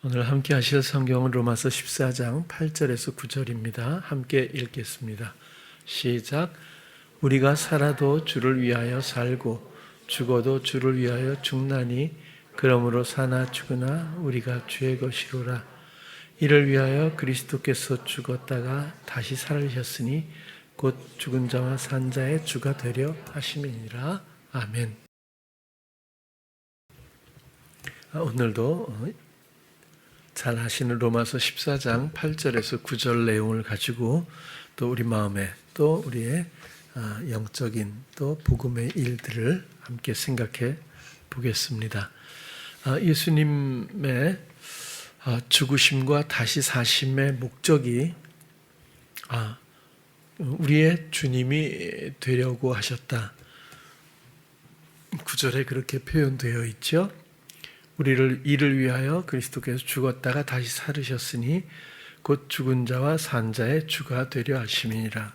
오늘 함께 하실 성경은 로마서 14장 8절에서 9절입니다. 함께 읽겠습니다. 시작. 우리가 살아도 주를 위하여 살고 죽어도 주를 위하여 죽나니 그러므로 사나 죽으나 우리가 주의 것이로라. 이를 위하여 그리스도께서 죽었다가 다시 살으셨으니 곧 죽은 자와 산 자의 주가 되려 하심이니라. 아멘. 오늘도 잘 아시는 로마서 14장 8절에서 9절 내용을 가지고 또 우리 마음에 또 우리의 영적인 또 복음의 일들을 함께 생각해 보겠습니다. 예수님의 죽으심과 다시 사심의 목적이 우리의 주님이 되려고 하셨다. 9절에 그렇게 표현되어 있죠. 이를 위하여 그리스도께서 죽었다가 다시 살으셨으니 곧 죽은 자와 산 자의 주가 되려 하심이니라.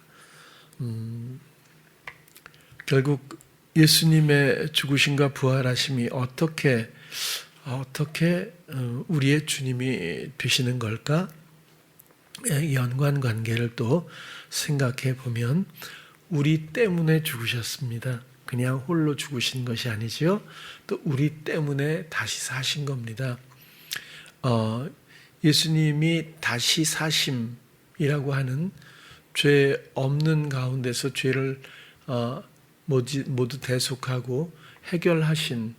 결국 예수님의 죽으심과 부활하심이 어떻게 우리의 주님이 되시는 걸까? 연관관계를 또 생각해 보면 우리 때문에 죽으셨습니다. 그냥 홀로 죽으신 것이 아니죠. 또 우리 때문에 다시 사신 겁니다. 예수님이 다시 사심이라고 하는 죄 없는 가운데서 죄를 모두 대속하고 해결하신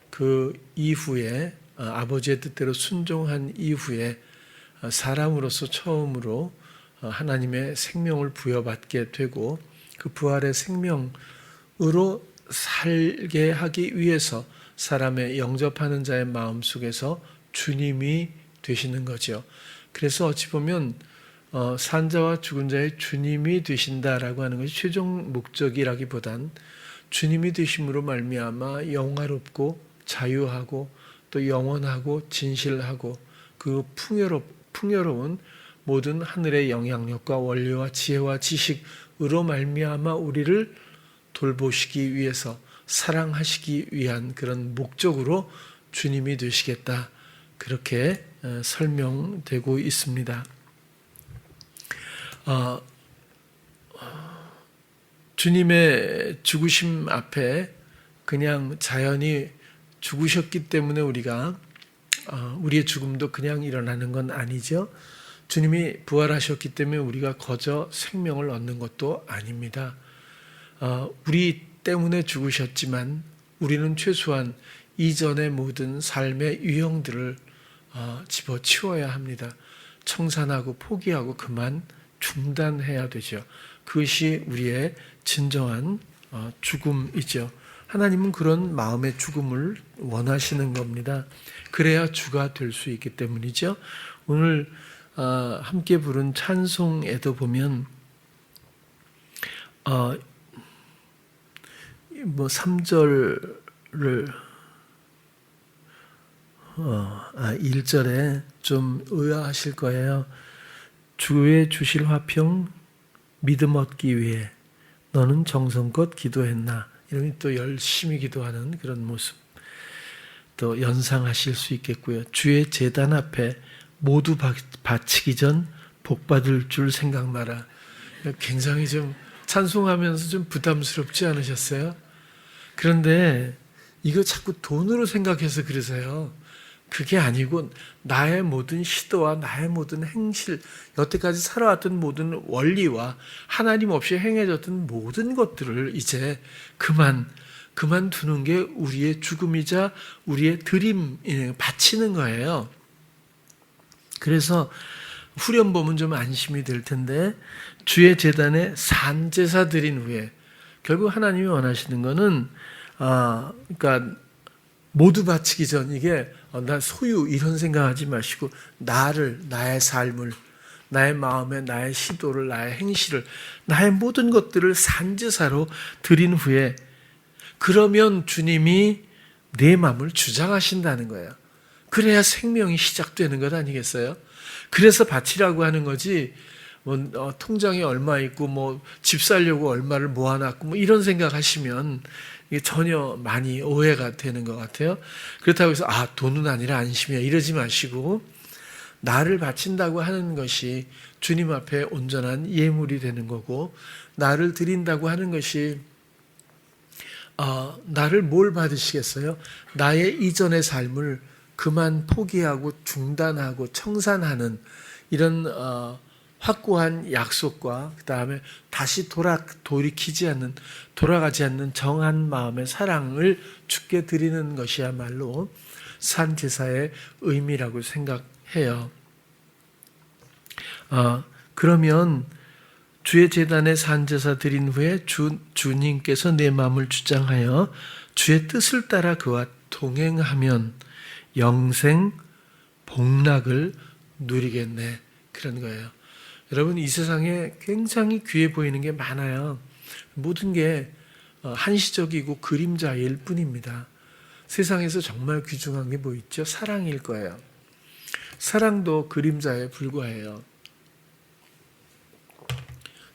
그 이후에 아버지의 뜻대로 순종한 이후에 사람으로서 처음으로 하나님의 생명을 부여받게 되고 그 부활의 생명으로 살게 하기 위해서 사람의 영접하는 자의 마음속에서 주님이 되시는 거죠. 그래서 어찌 보면 산자와 죽은 자의 주님이 되신다라고 하는 것이 최종 목적이라기보단 주님이 되심으로 말미암아 영화롭고 자유하고 또 영원하고 진실하고 그 풍요로운 모든 하늘의 영향력과 원리와 지혜와 지식으로 말미암아 우리를 돌보시기 위해서 사랑하시기 위한 그런 목적으로 주님이 되시겠다. 그렇게 설명되고 있습니다. 주님의 죽으심 앞에 그냥 자연히 죽으셨기 때문에 우리의 죽음도 그냥 일어나는 건 아니죠. 주님이 부활하셨기 때문에 우리가 거저 생명을 얻는 것도 아닙니다. 우리 때문에 죽으셨지만 우리는 최소한 이전의 모든 삶의 유형들을 집어치워야 합니다. 청산하고 포기하고 그만 중단해야 되죠. 그것이 우리의 진정한 죽음이죠. 하나님은 그런 마음의 죽음을 원하시는 겁니다. 그래야 주가 될 수 있기 때문이죠. 오늘 함께 부른 찬송에도 보면 3절을 1절에 좀 의아하실 거예요. 주의 주실 화평 믿음 얻기 위해 너는 정성껏 기도했나. 이러면 또 열심히 기도하는 그런 모습 또 연상하실 수 있겠고요. 주의 제단 앞에 모두 바치기 전 복받을 줄 생각 마라. 굉장히 좀 찬송하면서 좀 부담스럽지 않으셨어요? 그런데 이거 자꾸 돈으로 생각해서 그러세요. 그게 아니고 나의 모든 시도와 나의 모든 행실, 여태까지 살아왔던 모든 원리와 하나님 없이 행해졌던 모든 것들을 이제 그만두는 게 우리의 죽음이자 우리의 드림이에요. 바치는 거예요. 그래서 후렴 보면 좀 안심이 될 텐데 주의 제단에 산제사 드린 후에 결국 하나님이 원하시는 거는 그러니까 모두 바치기 전 이게 나 소유 이런 생각하지 마시고 나의 삶을 나의 마음에 나의 시도를 나의 행실을 나의 모든 것들을 산제사로 드린 후에 그러면 주님이 내 마음을 주장하신다는 거예요. 그래야 생명이 시작되는 것 아니겠어요? 그래서 바치라고 하는 거지 통장에 얼마 있고 집 살려고 얼마를 모아놨고 이런 생각하시면 이게 전혀 많이 오해가 되는 것 같아요. 그렇다고 해서 돈은 아니라 안심이야 이러지 마시고, 나를 바친다고 하는 것이 주님 앞에 온전한 예물이 되는 거고, 나를 드린다고 하는 것이 나를 뭘 받으시겠어요? 나의 이전의 삶을 그만 포기하고 중단하고 청산하는 이런 확고한 약속과 그 다음에 다시 돌이키지 않는, 돌아가지 않는 정한 마음의 사랑을 주께 드리는 것이야말로 산제사의 의미라고 생각해요. 그러면 주의 제단에 산제사 드린 후에 주님께서 내 마음을 주장하여 주의 뜻을 따라 그와 동행하면 영생 복락을 누리겠네, 그런 거예요. 여러분, 이 세상에 굉장히 귀해 보이는 게 많아요. 모든 게 한시적이고 그림자일 뿐입니다. 세상에서 정말 귀중한 게 뭐 있죠? 사랑일 거예요. 사랑도 그림자에 불과해요.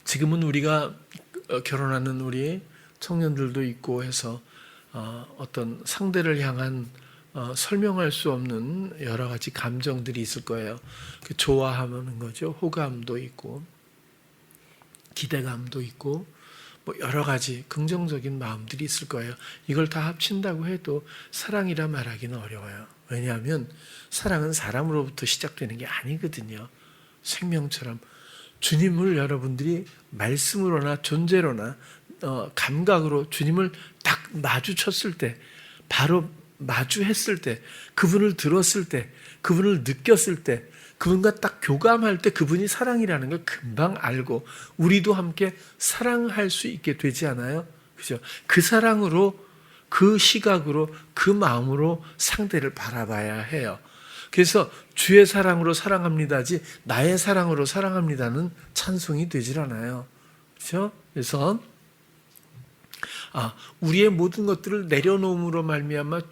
지금은 우리가 결혼하는 우리 청년들도 있고 해서 어떤 상대를 향한 설명할 수 없는 여러 가지 감정들이 있을 거예요. 좋아하는 거죠. 호감도 있고 기대감도 있고 여러 가지 긍정적인 마음들이 있을 거예요. 이걸 다 합친다고 해도 사랑이라 말하기는 어려워요. 왜냐하면 사랑은 사람으로부터 시작되는 게 아니거든요. 생명처럼 주님을 여러분들이 말씀으로나 존재로나 감각으로 주님을 딱 마주쳤을 때, 바로 마주했을 때, 그분을 들었을 때, 그분을 느꼈을 때, 그분과 딱 교감할 때 그분이 사랑이라는 걸 금방 알고 우리도 함께 사랑할 수 있게 되지 않아요? 그죠? 그 사랑으로, 그 시각으로, 그 마음으로 상대를 바라봐야 해요. 그래서 주의 사랑으로 사랑합니다지 나의 사랑으로 사랑합니다는 찬송이 되질 않아요. 그렇죠? 그래서 우리의 모든 것들을 내려놓음으로 말미암아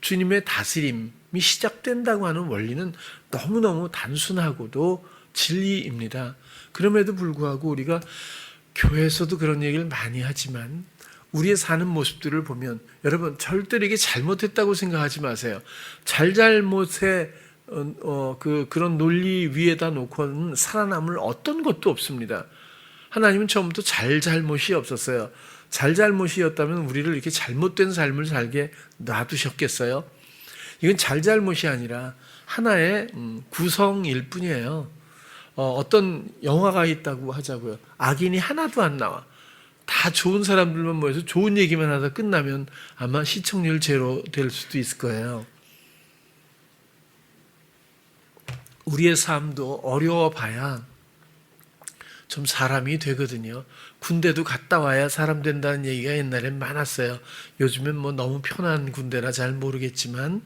주님의 다스림이 시작된다고 하는 원리는 너무너무 단순하고도 진리입니다. 그럼에도 불구하고 우리가 교회에서도 그런 얘기를 많이 하지만 우리의 사는 모습들을 보면, 여러분 절대로 이게 잘못했다고 생각하지 마세요. 잘못의 그런 논리 위에다 놓고는 살아남을 어떤 것도 없습니다. 하나님은 처음부터 잘못이 없었어요. 잘못이었다면 우리를 이렇게 잘못된 삶을 살게 놔두셨겠어요? 이건 잘못이 아니라 하나의 구성일 뿐이에요. 어떤 영화가 있다고 하자고요. 악인이 하나도 안 나와. 다 좋은 사람들만 모여서 좋은 얘기만 하다 끝나면 아마 시청률 제로 될 수도 있을 거예요. 우리의 삶도 어려워 봐야 좀 사람이 되거든요. 군대도 갔다 와야 사람 된다는 얘기가 옛날엔 많았어요. 요즘엔 너무 편한 군대라 잘 모르겠지만,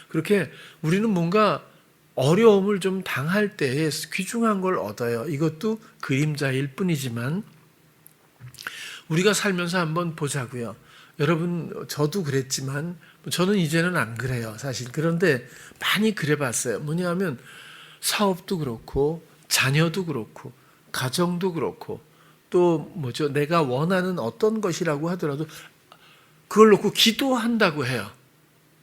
그렇게 우리는 뭔가 어려움을 좀 당할 때에 귀중한 걸 얻어요. 이것도 그림자일 뿐이지만 우리가 살면서 한번 보자고요. 여러분, 저도 그랬지만 저는 이제는 안 그래요, 사실. 그런데 많이 그래봤어요. 뭐냐면 사업도 그렇고 자녀도 그렇고 가정도 그렇고 또 내가 원하는 어떤 것이라고 하더라도 그걸 놓고 기도한다고 해요.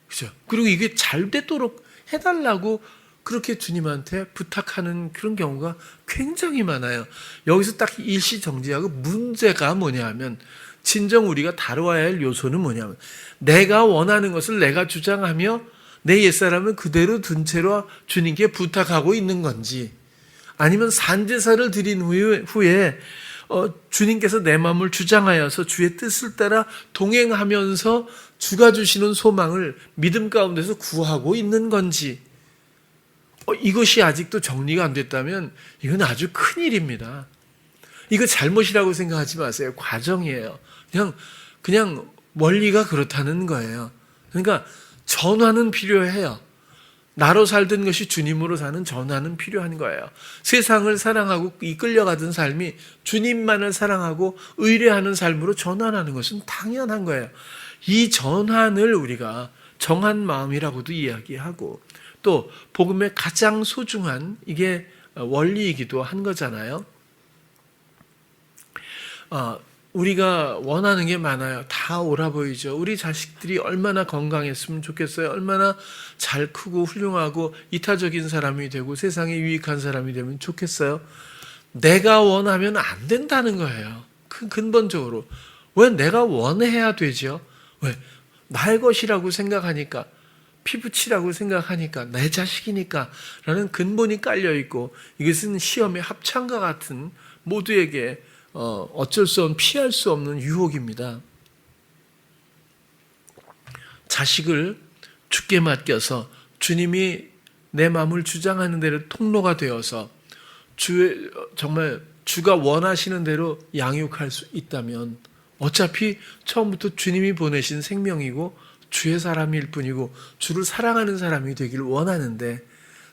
그죠? 그리고 이게 잘 되도록 해달라고 그렇게 주님한테 부탁하는 그런 경우가 굉장히 많아요. 여기서 딱 일시정지하고, 문제가 뭐냐면, 진정 우리가 다뤄야 할 요소는 뭐냐면, 내가 원하는 것을 내가 주장하며 내 옛사람은 그대로 둔 채로 주님께 부탁하고 있는 건지, 아니면 산제사를 드린 후에 주님께서 내 마음을 주장하여서 주의 뜻을 따라 동행하면서 주가 주시는 소망을 믿음 가운데서 구하고 있는 건지, 이것이 아직도 정리가 안 됐다면 이건 아주 큰일입니다. 이거 잘못이라고 생각하지 마세요. 과정이에요. 그냥 원리가 그렇다는 거예요. 그러니까 전환은 필요해요. 나로 살던 것이 주님으로 사는 전환은 필요한 거예요. 세상을 사랑하고 이끌려가던 삶이 주님만을 사랑하고 의뢰하는 삶으로 전환하는 것은 당연한 거예요. 이 전환을 우리가 정한 마음이라고도 이야기하고, 또 복음의 가장 소중한, 이게 원리이기도 한 거잖아요. 우리가 원하는 게 많아요. 다 옳아 보이죠. 우리 자식들이 얼마나 건강했으면 좋겠어요. 얼마나 잘 크고 훌륭하고 이타적인 사람이 되고 세상에 유익한 사람이 되면 좋겠어요. 내가 원하면 안 된다는 거예요. 근본적으로. 왜 내가 원해야 되죠? 왜? 나의 것이라고 생각하니까, 피부치라고 생각하니까, 내 자식이니까 라는 근본이 깔려있고, 이것은 시험의 합창과 같은 모두에게 어쩔 수 없는, 피할 수 없는 유혹입니다. 자식을 주께 맡겨서 주님이 내 마음을 주장하는 대로 통로가 되어서 정말 주가 원하시는 대로 양육할 수 있다면 어차피 처음부터 주님이 보내신 생명이고 주의 사람일 뿐이고 주를 사랑하는 사람이 되기를 원하는데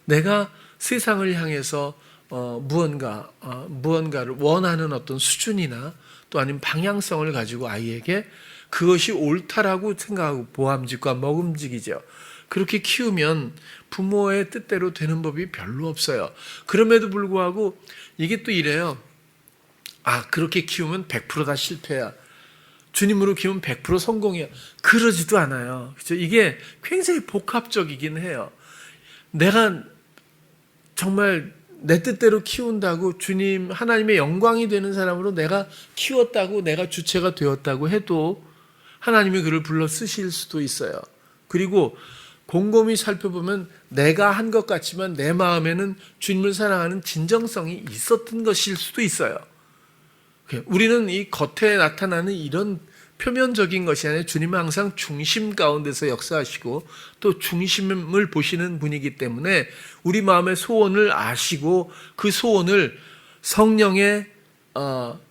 내가 세상을 향해서 무언가를 원하는 어떤 수준이나 또 아니면 방향성을 가지고 아이에게 그것이 옳다라고 생각하고 보암직과 먹음직이죠. 그렇게 키우면 부모의 뜻대로 되는 법이 별로 없어요. 그럼에도 불구하고 이게 또 이래요. 그렇게 키우면 100% 다 실패야. 주님으로 키우면 100% 성공이야. 그러지도 않아요. 그렇죠? 이게 굉장히 복합적이긴 해요. 내가 정말 내 뜻대로 키운다고 주님 하나님의 영광이 되는 사람으로 내가 키웠다고 내가 주체가 되었다고 해도 하나님이 그를 불러 쓰실 수도 있어요. 그리고 곰곰이 살펴보면 내가 한 것 같지만 내 마음에는 주님을 사랑하는 진정성이 있었던 것일 수도 있어요. 우리는 이 겉에 나타나는 이런 표면적인 것이 아니라 주님은 항상 중심 가운데서 역사하시고 또 중심을 보시는 분이기 때문에 우리 마음의 소원을 아시고 그 소원을 성령의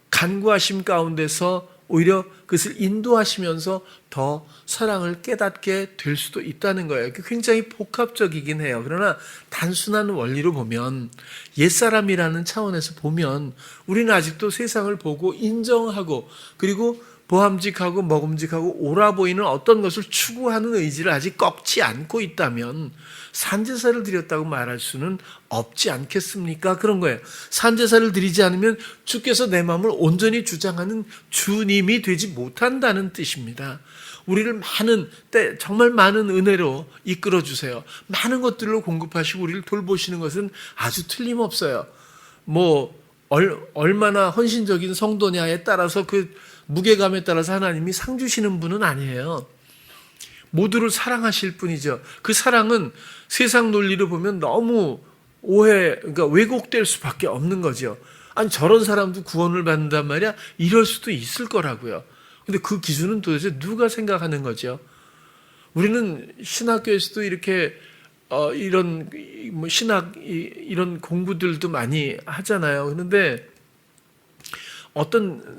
간구하심 가운데서 오히려 그것을 인도하시면서 더 사랑을 깨닫게 될 수도 있다는 거예요. 굉장히 복합적이긴 해요. 그러나 단순한 원리로 보면 옛사람이라는 차원에서 보면 우리는 아직도 세상을 보고 인정하고 그리고 보암직하고 먹음직하고 옳아 보이는 어떤 것을 추구하는 의지를 아직 꺾지 않고 있다면 산제사를 드렸다고 말할 수는 없지 않겠습니까? 그런 거예요. 산제사를 드리지 않으면 주께서 내 마음을 온전히 주장하는 주님이 되지 못한다는 뜻입니다. 우리를 정말 많은 은혜로 이끌어 주세요. 많은 것들로 공급하시고 우리를 돌보시는 것은 아주 틀림없어요. 얼마나 헌신적인 성도냐에 따라서 그 무게감에 따라서 하나님이 상 주시는 분은 아니에요. 모두를 사랑하실 뿐이죠. 그 사랑은 세상 논리로 보면 너무 그러니까 왜곡될 수밖에 없는 거죠. 아니 저런 사람도 구원을 받는단 말이야? 이럴 수도 있을 거라고요. 근데 그 기준은 도대체 누가 생각하는 거죠? 우리는 신학교에서도 이렇게 이런 이런 공부들도 많이 하잖아요. 그런데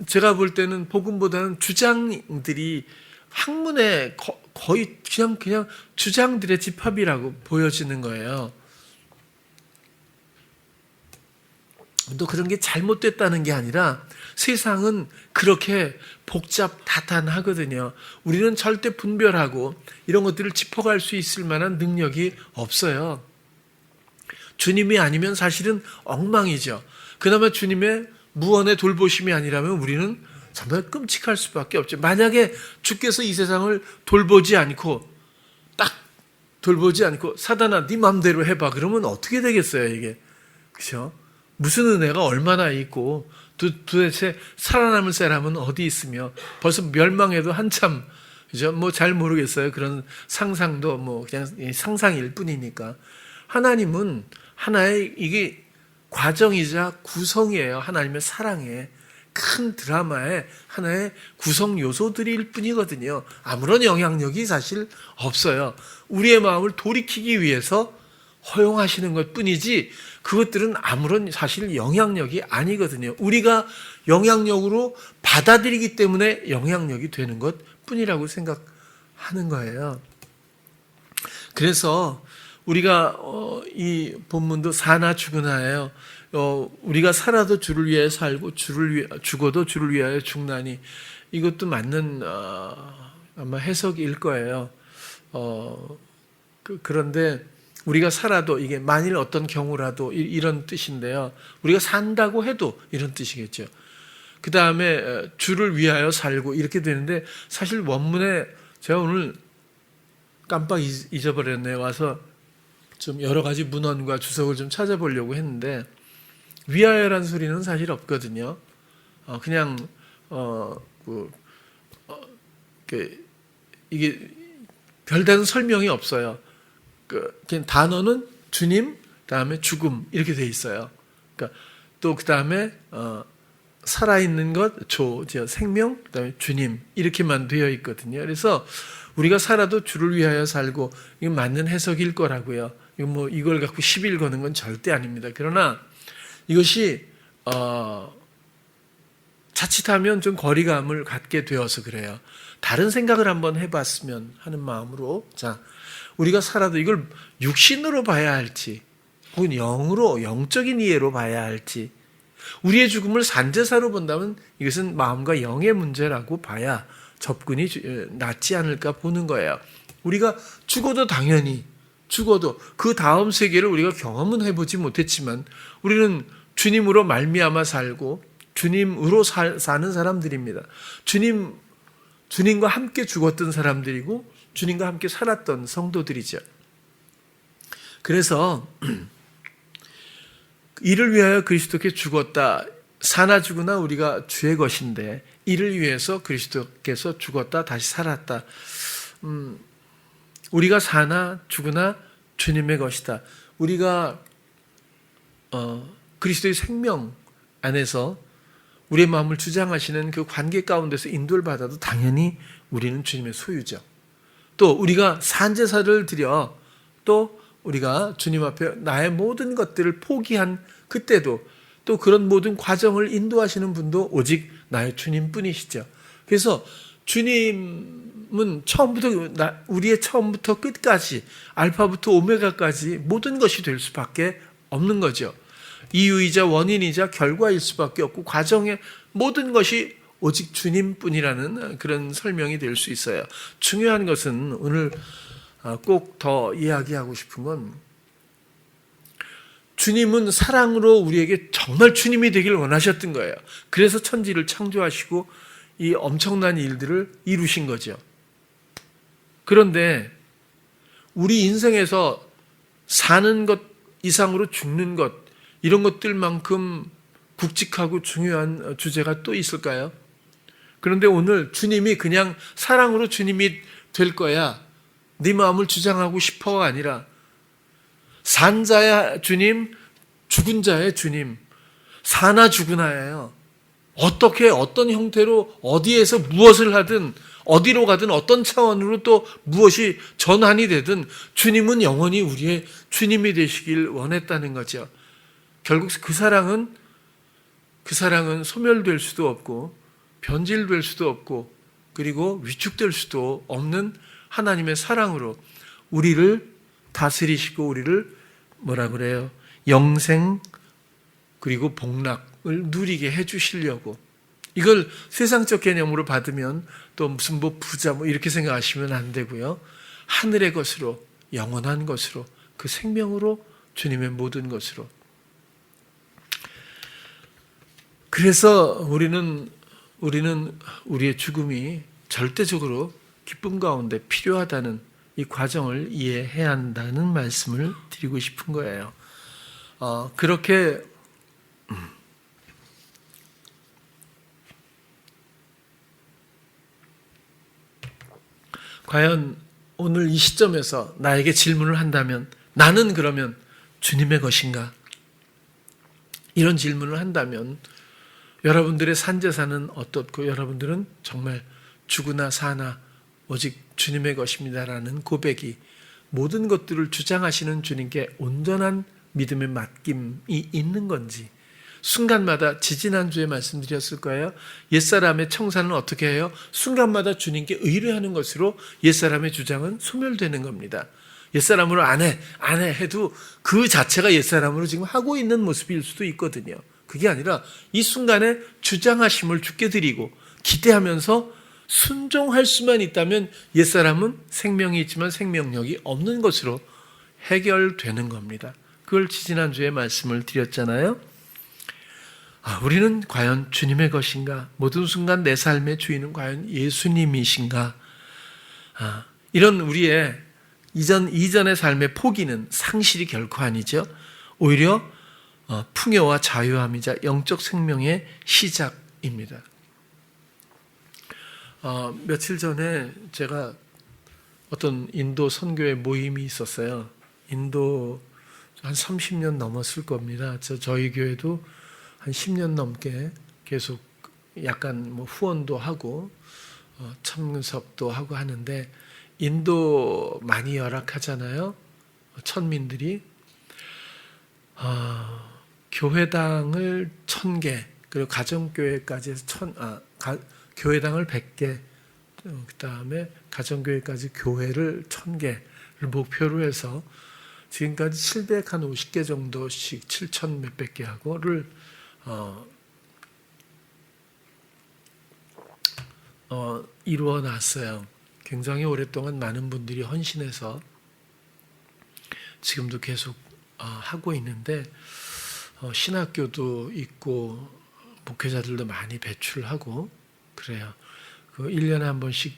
제가 볼 때는 복음보다는 주장들이 학문에 거의 그냥 주장들의 집합이라고 보여지는 거예요. 또 그런 게 잘못됐다는 게 아니라 세상은 그렇게 복잡다단하거든요. 우리는 절대 분별하고 이런 것들을 짚어갈 수 있을 만한 능력이 없어요. 주님이 아니면 사실은 엉망이죠. 그나마 주님의 무언의 돌보심이 아니라면 우리는 정말 끔찍할 수밖에 없죠. 만약에 주께서 이 세상을 돌보지 않고 사단아 네 맘대로 해봐. 그러면 어떻게 되겠어요 이게. 그렇죠? 무슨 은혜가 얼마나 있고 도대체 살아남을 사람은 어디 있으며 벌써 멸망해도 한참 그죠? 잘 모르겠어요. 그런 상상도 그냥 상상일 뿐이니까. 하나님은 하나의 이게 과정이자 구성이에요. 하나님의 사랑의 큰 드라마의 하나의 구성 요소들일 뿐이거든요. 아무런 영향력이 사실 없어요. 우리의 마음을 돌이키기 위해서 허용하시는 것 뿐이지 그것들은 아무런 사실 영향력이 아니거든요. 우리가 영향력으로 받아들이기 때문에 영향력이 되는 것 뿐이라고 생각하는 거예요. 그래서 우리가 이 본문도 사나 죽으나예요. 우리가 살아도 주를 위하여 살고 죽어도 주를 위하여 죽나니 이것도 맞는 아마 해석일 거예요. 그런데 우리가 살아도 이게 만일 어떤 경우라도 이런 뜻인데요. 우리가 산다고 해도 이런 뜻이겠죠. 그 다음에 주를 위하여 살고 이렇게 되는데 사실 원문에 제가 오늘 깜빡 잊어버렸네요. 와서 좀 여러 가지 문헌과 주석을 좀 찾아보려고 했는데 위하여라는 소리는 사실 없거든요. 그냥 이게 별다른 설명이 없어요. 그냥 단어는 주님, 다음에 죽음 이렇게 돼 있어요. 그러니까 또 그 다음에 살아있는 것, 생명, 그 다음에 주님 이렇게만 되어 있거든요. 그래서 우리가 살아도 주를 위하여 살고 이건 맞는 해석일 거라고요. 이걸 갖고 시비를 거는 건 절대 아닙니다. 그러나 이것이 자칫하면 좀 거리감을 갖게 되어서 그래요. 다른 생각을 한번 해봤으면 하는 마음으로, 자, 우리가 살아도 이걸 육신으로 봐야 할지, 혹은 영으로, 영적인 이해로 봐야 할지, 우리의 죽음을 산제사로 본다면 이것은 마음과 영의 문제라고 봐야 접근이 낫지 않을까 보는 거예요. 우리가 죽어도 당연히, 죽어도 그 다음 세계를 우리가 경험은 해보지 못했지만 우리는 주님으로 말미암아 살고 주님으로 사는 사람들입니다. 주님과 함께 죽었던 사람들이고 주님과 함께 살았던 성도들이죠. 그래서 이를 위하여 그리스도께 죽었다. 사나 죽으나 우리가 주의 것인데 이를 위해서 그리스도께서 죽었다 다시 살았다. 우리가 사나 죽으나 주님의 것이다. 우리가 그리스도의 생명 안에서 우리의 마음을 주장하시는 그 관계 가운데서 인도를 받아도 당연히 우리는 주님의 소유죠. 또 우리가 산제사를 드려 또 우리가 주님 앞에 나의 모든 것들을 포기한 그때도 또 그런 모든 과정을 인도하시는 분도 오직 나의 주님뿐이시죠. 그래서 주님은 우리의 처음부터 끝까지 알파부터 오메가까지 모든 것이 될 수밖에 없는 거죠. 이유이자 원인이자 결과일 수밖에 없고 과정의 모든 것이 오직 주님뿐이라는 그런 설명이 될 수 있어요. 중요한 것은 오늘 꼭 더 이야기하고 싶은 건 주님은 사랑으로 우리에게 정말 주님이 되길 원하셨던 거예요. 그래서 천지를 창조하시고 이 엄청난 일들을 이루신 거죠. 그런데 우리 인생에서 사는 것 이상으로 죽는 것 이런 것들만큼 굵직하고 중요한 주제가 또 있을까요? 그런데 오늘 주님이 그냥 사랑으로 주님이 될 거야. 네 마음을 주장하고 싶어가 아니라 산 자의 주님, 죽은 자의 주님, 사나 죽으나예요. 어떻게 어떤 형태로 어디에서 무엇을 하든 어디로 가든 어떤 차원으로 또 무엇이 전환이 되든 주님은 영원히 우리의 주님이 되시길 원했다는 거죠. 결국 그 사랑은 소멸될 수도 없고 변질될 수도 없고 그리고 위축될 수도 없는 하나님의 사랑으로 우리를 다스리시고 우리를 뭐라 그래요? 영생 그리고 복락을 누리게 해주시려고. 이걸 세상적 개념으로 받으면 또 무슨 부자 이렇게 생각하시면 안 되고요. 하늘의 것으로 영원한 것으로 그 생명으로 주님의 모든 것으로. 그래서 우리는 우리의 죽음이 절대적으로 기쁨 가운데 필요하다는 이 과정을 이해해야 한다는 말씀을 드리고 싶은 거예요. 그렇게 과연 오늘 이 시점에서 나에게 질문을 한다면 나는 그러면 주님의 것인가? 이런 질문을 한다면 여러분들의 산제사는 어떻고 여러분들은 정말 죽으나 사나 오직 주님의 것입니다라는 고백이 모든 것들을 주장하시는 주님께 온전한 믿음의 맡김이 있는 건지 순간마다 지지난주에 말씀드렸을 거예요. 옛사람의 청산은 어떻게 해요? 순간마다 주님께 의뢰하는 것으로 옛사람의 주장은 소멸되는 겁니다. 옛사람으로 안 해 해도 그 자체가 옛사람으로 지금 하고 있는 모습일 수도 있거든요. 그게 아니라 이 순간에 주장하심을 주께 드리고 기대하면서 순종할 수만 있다면 옛사람은 생명이 있지만 생명력이 없는 것으로 해결되는 겁니다. 그걸 지지난주에 말씀을 드렸잖아요. 우리는 과연 주님의 것인가? 모든 순간 내 삶의 주인은 과연 예수님이신가? 이런 우리의 이전의 삶의 포기는 상실이 결코 아니죠. 오히려 풍요와 자유함이자 영적 생명의 시작입니다. 며칠 전에 제가 어떤 인도 선교회 모임이 있었어요. 인도 한 30년 넘었을 겁니다. 저희 교회도 한 10년 넘게 계속 약간 후원도 하고 참석도 하고 하는데, 인도 많이 열악하잖아요. 천민들이. 교회당을 1000개, 그리고 가정교회까지 해서 교회당을 100개, 그 다음에 가정교회까지 교회를 1000개를 목표로 해서 지금까지 750개 정도씩 7,000 몇백 개 하고를 이루어 놨어요. 굉장히 오랫동안 많은 분들이 헌신해서 지금도 계속 하고 있는데, 신학교도 있고 목회자들도 많이 배출하고 그래요. 1년에 한 번씩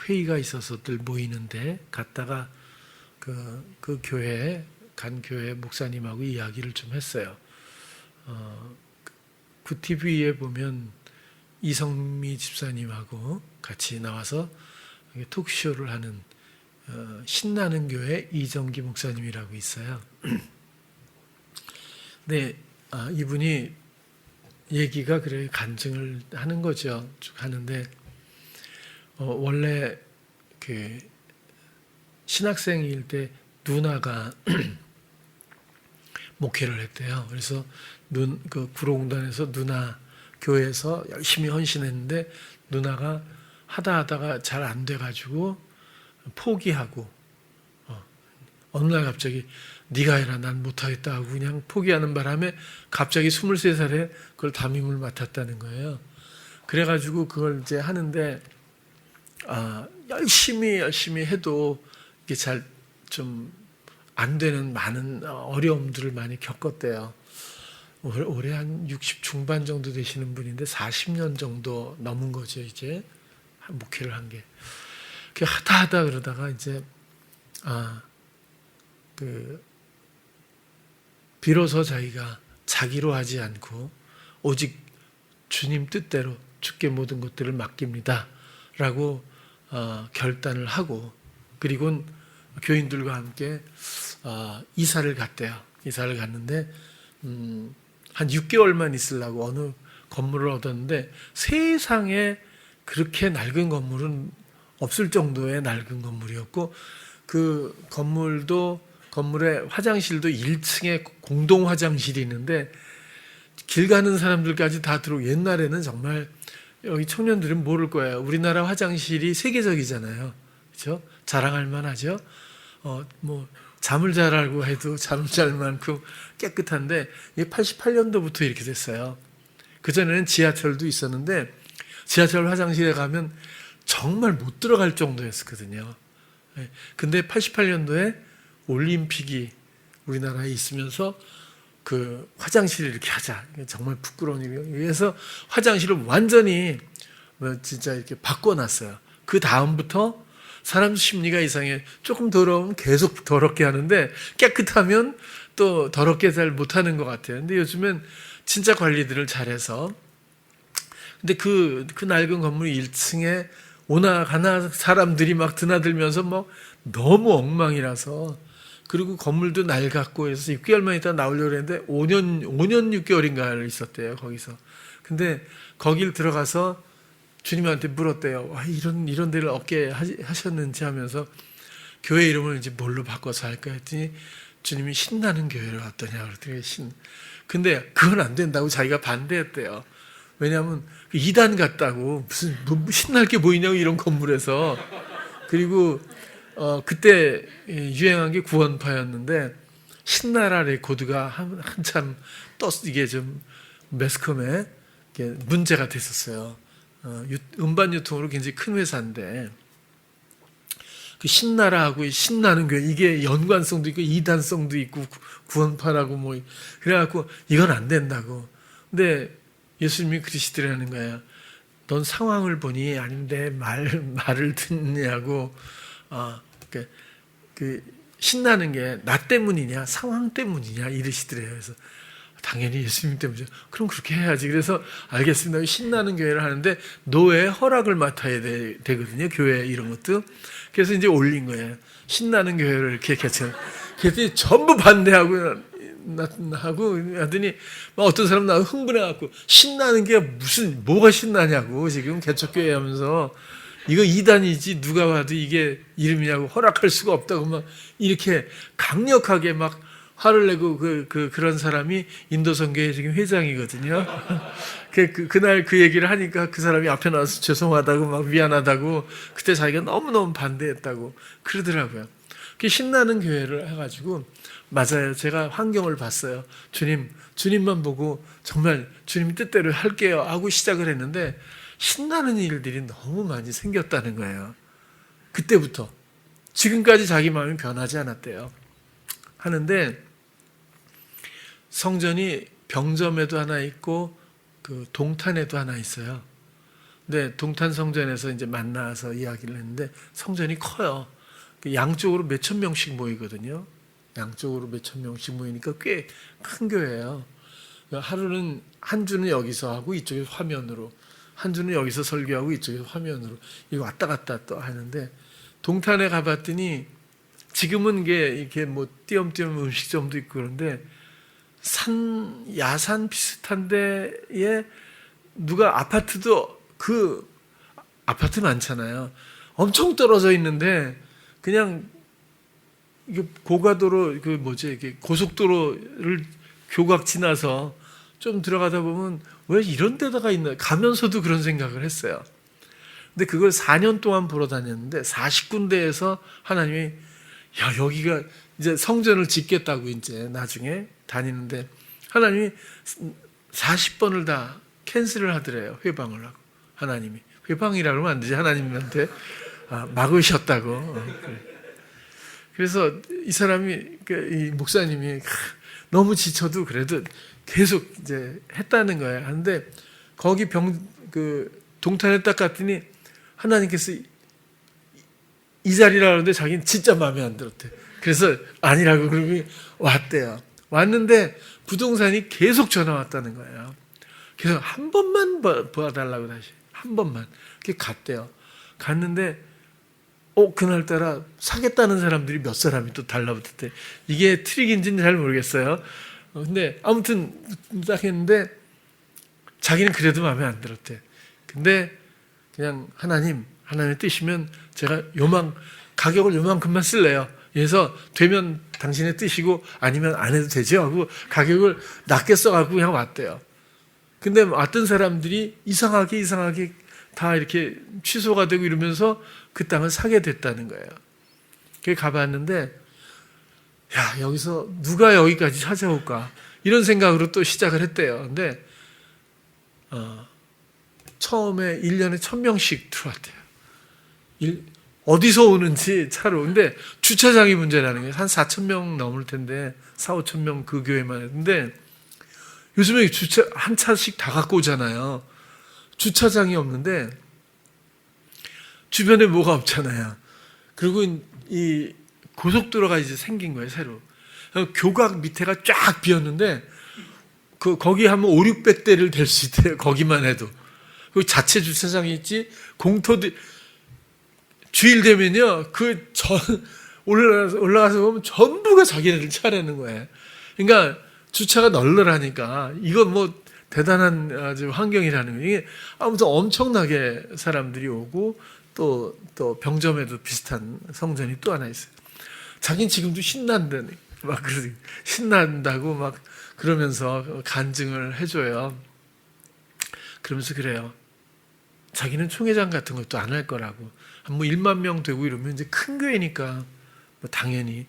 회의가 있어서 늘 모이는데, 갔다가 그 교회 간 교회 목사님하고 이야기를 좀 했어요. 그 TV에 보면 이성미 집사님하고 같이 나와서 톡쇼를 하는 신나는 교회 이정기 목사님이라고 있어요. 네, 이분이 얘기가 그래 간증을 하는 거죠. 쭉 하는데 원래 그 신학생일 때 누나가 목회를 했대요. 그래서 그 구로공단에서 누나 교회에서 열심히 헌신했는데, 누나가 하다가 잘 안 돼가지고 포기하고 어느 날 갑자기 네가 해라, 난 못하겠다 하고 그냥 포기하는 바람에 갑자기 23살에 그걸 담임을 맡았다는 거예요. 그래가지고 그걸 이제 하는데 열심히 해도 이게 잘 좀 안 되는 많은 어려움들을 많이 겪었대요. 올해 한 60 중반 정도 되시는 분인데 40년 정도 넘은 거죠, 이제 목회를 한 게. 하다 그러다가 이제 비로소 자기가 자기로 하지 않고 오직 주님 뜻대로 주께 모든 것들을 맡깁니다 라고 결단을 하고, 그리고 교인들과 함께 이사를 갔대요. 이사를 갔는데 한 6개월만 있으려고 어느 건물을 얻었는데, 세상에 그렇게 낡은 건물은 없을 정도의 낡은 건물이었고, 그 건물의 화장실도 1층에 공동 화장실이 있는데 길 가는 사람들까지 다 들어오고, 옛날에는 정말 여기 청년들은 모를 거예요. 우리나라 화장실이 세계적이잖아요. 그렇죠? 자랑할 만하죠. 잠을 잘하고 해도 잠을 잘 만큼 깨끗한데, 이게 88년도부터 이렇게 됐어요. 그전에는 지하철도 있었는데 지하철 화장실에 가면 정말 못 들어갈 정도였거든요. 근데 88년도에 올림픽이 우리나라에 있으면서 그 화장실을 이렇게 하자, 정말 부끄러운 일이어서 화장실을 완전히 진짜 이렇게 바꿔놨어요. 그 다음부터 사람 심리가 이상해. 조금 더러우면 계속 더럽게 하는데 깨끗하면 또 더럽게 잘 못하는 것 같아요. 근데 요즘엔 진짜 관리들을 잘해서. 근데 그 낡은 건물 1층에 오나 가나 사람들이 막 드나들면서 너무 엉망이라서, 그리고 건물도 낡았고 해서 6개월만 있다 나오려고 했는데 5년 6개월인가를 있었대요, 거기서. 근데 거길 들어가서 주님한테 물었대요. 와, 이런 데를 얻게 하셨는지 하면서, 교회 이름을 이제 뭘로 바꿔서 할까 했더니 주님이 신나는 교회를 왔더냐 그러더니 근데 그건 안 된다고 자기가 반대했대요. 왜냐하면 이단 같다고, 무슨 신날 게 보이냐고 이런 건물에서. 그리고 그때 유행한 게 구원파였는데 신나라 레코드가 한참 이게 좀 매스컴에 문제가 됐었어요. 음반 유통으로 굉장히 큰 회사인데, 그 신나라 하고 신나는 교회 이게 연관성도 있고 이단성도 있고 구원파라고 뭐 그래갖고 이건 안 된다고. 근데 예수님이 그러시더라는 거예요. 넌 상황을 보니 아니면 내 말을 듣느냐고. 그 신나는 게 나 때문이냐 상황 때문이냐 이러시더래요. 그래서 당연히 예수님 때문이죠. 그럼 그렇게 해야지. 그래서 알겠습니다. 신나는 교회를 하는데 노예의 허락을 맡아야 되거든요. 교회 이런 것도. 그래서 이제 올린 거예요. 신나는 교회를 이렇게 개최. 그랬더니 전부 반대하고 하더니 어떤 사람 나 흥분해갖고 신나는 게 뭐가 신나냐고 지금 개척교회 하면서 이거 이단이지 누가 봐도 이게 이름이냐고 허락할 수가 없다고 막 이렇게 강력하게 막 화를 내고 그런 사람이 인도선교회 지금 회장이거든요. 그날 그 얘기를 하니까 그 사람이 앞에 나와서 죄송하다고 막 미안하다고 그때 자기가 너무너무 반대했다고 그러더라고요. 신나는 교회를 해가지고 맞아요. 제가 환경을 봤어요. 주님만 보고 정말 주님 뜻대로 할게요 하고 시작을 했는데 신나는 일들이 너무 많이 생겼다는 거예요. 그때부터 지금까지 자기 마음이 변하지 않았대요. 하는데 성전이 병점에도 하나 있고 그 동탄에도 하나 있어요. 근데 동탄 성전에서 이제 만나서 이야기를 했는데 성전이 커요. 양쪽으로 몇천 명씩 모이거든요. 양쪽으로 몇천 명씩 모이니까 꽤 큰 교회예요. 하루는 한 주는 여기서 하고 이쪽에 화면으로, 한 주는 여기서 설교하고 이쪽에 화면으로 이거 왔다 갔다 또 하는데 동탄에 가봤더니 지금은 이게 뭐 띄엄띄엄 음식점도 있고 그런데 야산 비슷한 데에 누가 아파트도 아파트 많잖아요. 엄청 떨어져 있는데 그냥 이게 고가도로 이게 고속도로를 교각 지나서 좀 들어가다 보면 왜 이런 데다가 있나 가면서도 그런 생각을 했어요. 근데 그걸 4년 동안 보러 다녔는데 40군데에서 하나님이 여기가 이제 성전을 짓겠다고 이제 나중에 다니는데 하나님이 40번을 다 캔슬을 하더래요. 회방을 하고 하나님이 회방이라고 하면 안 되지 하나님한테 막으셨다고. 그래서 이 사람이 이 목사님이 너무 지쳐도 그래도 계속 이제 했다는 거예요. 하는데 거기 동탄에 딱 갔더니 하나님께서 이 자리라 하는데 자기는 진짜 마음에 안 들었대. 그래서 아니라고 그러고 왔대요. 왔는데 부동산이 계속 전화 왔다는 거예요. 그래서 한 번만 봐달라고 다시 한 번만 이렇게 갔대요. 갔는데 그날따라 사겠다는 사람들이 몇 사람이 또 달라붙었대. 이게 트릭인지는 잘 모르겠어요. 근데 아무튼 딱 했는데 자기는 그래도 마음에 안 들었대. 근데 그냥 하나님의 뜻이면 제가 가격을 요만큼만 쓸래요. 그래서 되면 당신의 뜻이고 아니면 안 해도 되죠 하고 가격을 낮게 써갖고 그냥 왔대요. 근데 왔던 사람들이 이상하게 다 이렇게 취소가 되고 이러면서 그 땅을 사게 됐다는 거예요. 그게 가봤는데 여기서 누가 여기까지 찾아올까 이런 생각으로 또 시작을 했대요. 근데 처음에 1년에 1,000명씩 들어왔대요. 어디서 오는지 차로. 근데 주차장이 문제라는 거예요. 한 4,000명 넘을 텐데 4,000~5,000명 그 교회만 했는데 요즘에 한 차씩 다 갖고 오잖아요. 주차장이 없는데 주변에 뭐가 없잖아요. 그리고 이 고속도로가 이제 생긴 거예요, 새로. 교각 밑에가 쫙 비었는데 거기 하면 500~600대를 댈 수 있대요. 거기만 해도. 그 자체 주차장이 있지 공터도 주일 되면요 올라가서 보면 전부가 자기네들 차라는 거예요. 그러니까 주차가 널널하니까 이건 뭐 대단한 아주 환경이라는 거예요. 이게 아무튼 엄청나게 사람들이 오고 또 병점에도 비슷한 성전이 또 하나 있어요. 자기는 지금도 신난다고 막 그러면서 간증을 해줘요. 그러면서 그래요. 자기는 총회장 같은 것도 안 할 거라고. 뭐 1만 명 되고 이러면 이제 큰 교회니까 뭐 당연히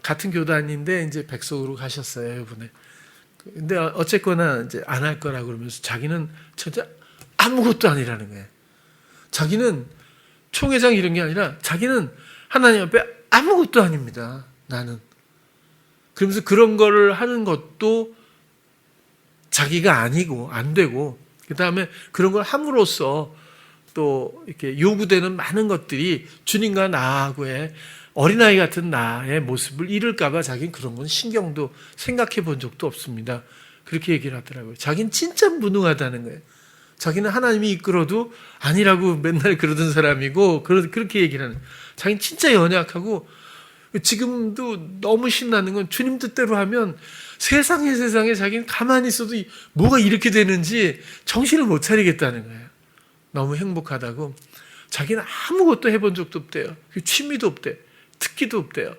같은 교단인데 이제 백석으로 가셨어요, 이번에. 근데 어쨌거나 이제 안 할 거라고 그러면서 자기는 진짜 아무것도 아니라는 거예요. 자기는 총회장 이런 게 아니라 자기는 하나님 앞에 아무것도 아닙니다. 나는. 그러면서 그런 거를 하는 것도 자기가 아니고 안 되고, 그 다음에 그런 걸 함으로써 또 이렇게 요구되는 많은 것들이 주님과 나하고의 어린아이 같은 나의 모습을 잃을까봐 자기는 그런 건 신경도 생각해 본 적도 없습니다. 그렇게 얘기를 하더라고요. 자기는 진짜 무능하다는 거예요. 자기는 하나님이 이끌어도 아니라고 맨날 그러던 사람이고, 그렇게 얘기를 하는 거예요. 자기는 진짜 연약하고, 지금도 너무 신나는 건 주님 뜻대로 하면 세상에 자기는 가만히 있어도 뭐가 이렇게 되는지 정신을 못 차리겠다는 거예요. 너무 행복하다고. 자기는 아무것도 해본 적도 없대요. 취미도 없대. 특기도 없대요.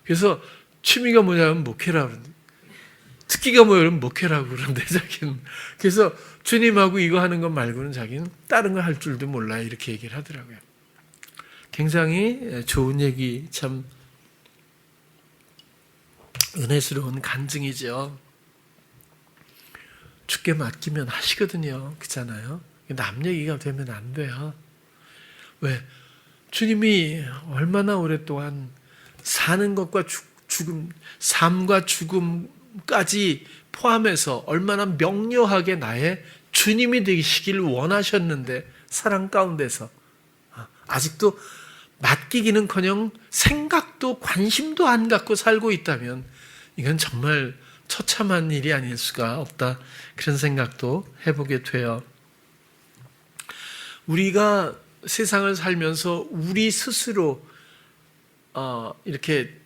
그래서 취미가 뭐냐면 목회라고 그러는데, 특기가 뭐냐면 목회라고 그러는데 자기는. 그래서 주님하고 이거 하는 것 말고는 자기는 다른 거 할 줄도 몰라요. 이렇게 얘기를 하더라고요. 굉장히 좋은 얘기, 참 은혜스러운 간증이죠. 주께 맡기면 하시거든요. 그렇잖아요. 남 얘기가 되면 안 돼요. 왜? 주님이 얼마나 오랫동안 사는 것과 죽음, 삶과 죽음까지 포함해서 얼마나 명료하게 나의 주님이 되시길 원하셨는데, 사랑 가운데서 아직도 맡기기는커녕 생각도 관심도 안 갖고 살고 있다면 이건 정말 처참한 일이 아닐 수가 없다. 그런 생각도 해보게 돼요. 우리가 세상을 살면서 우리 스스로 이렇게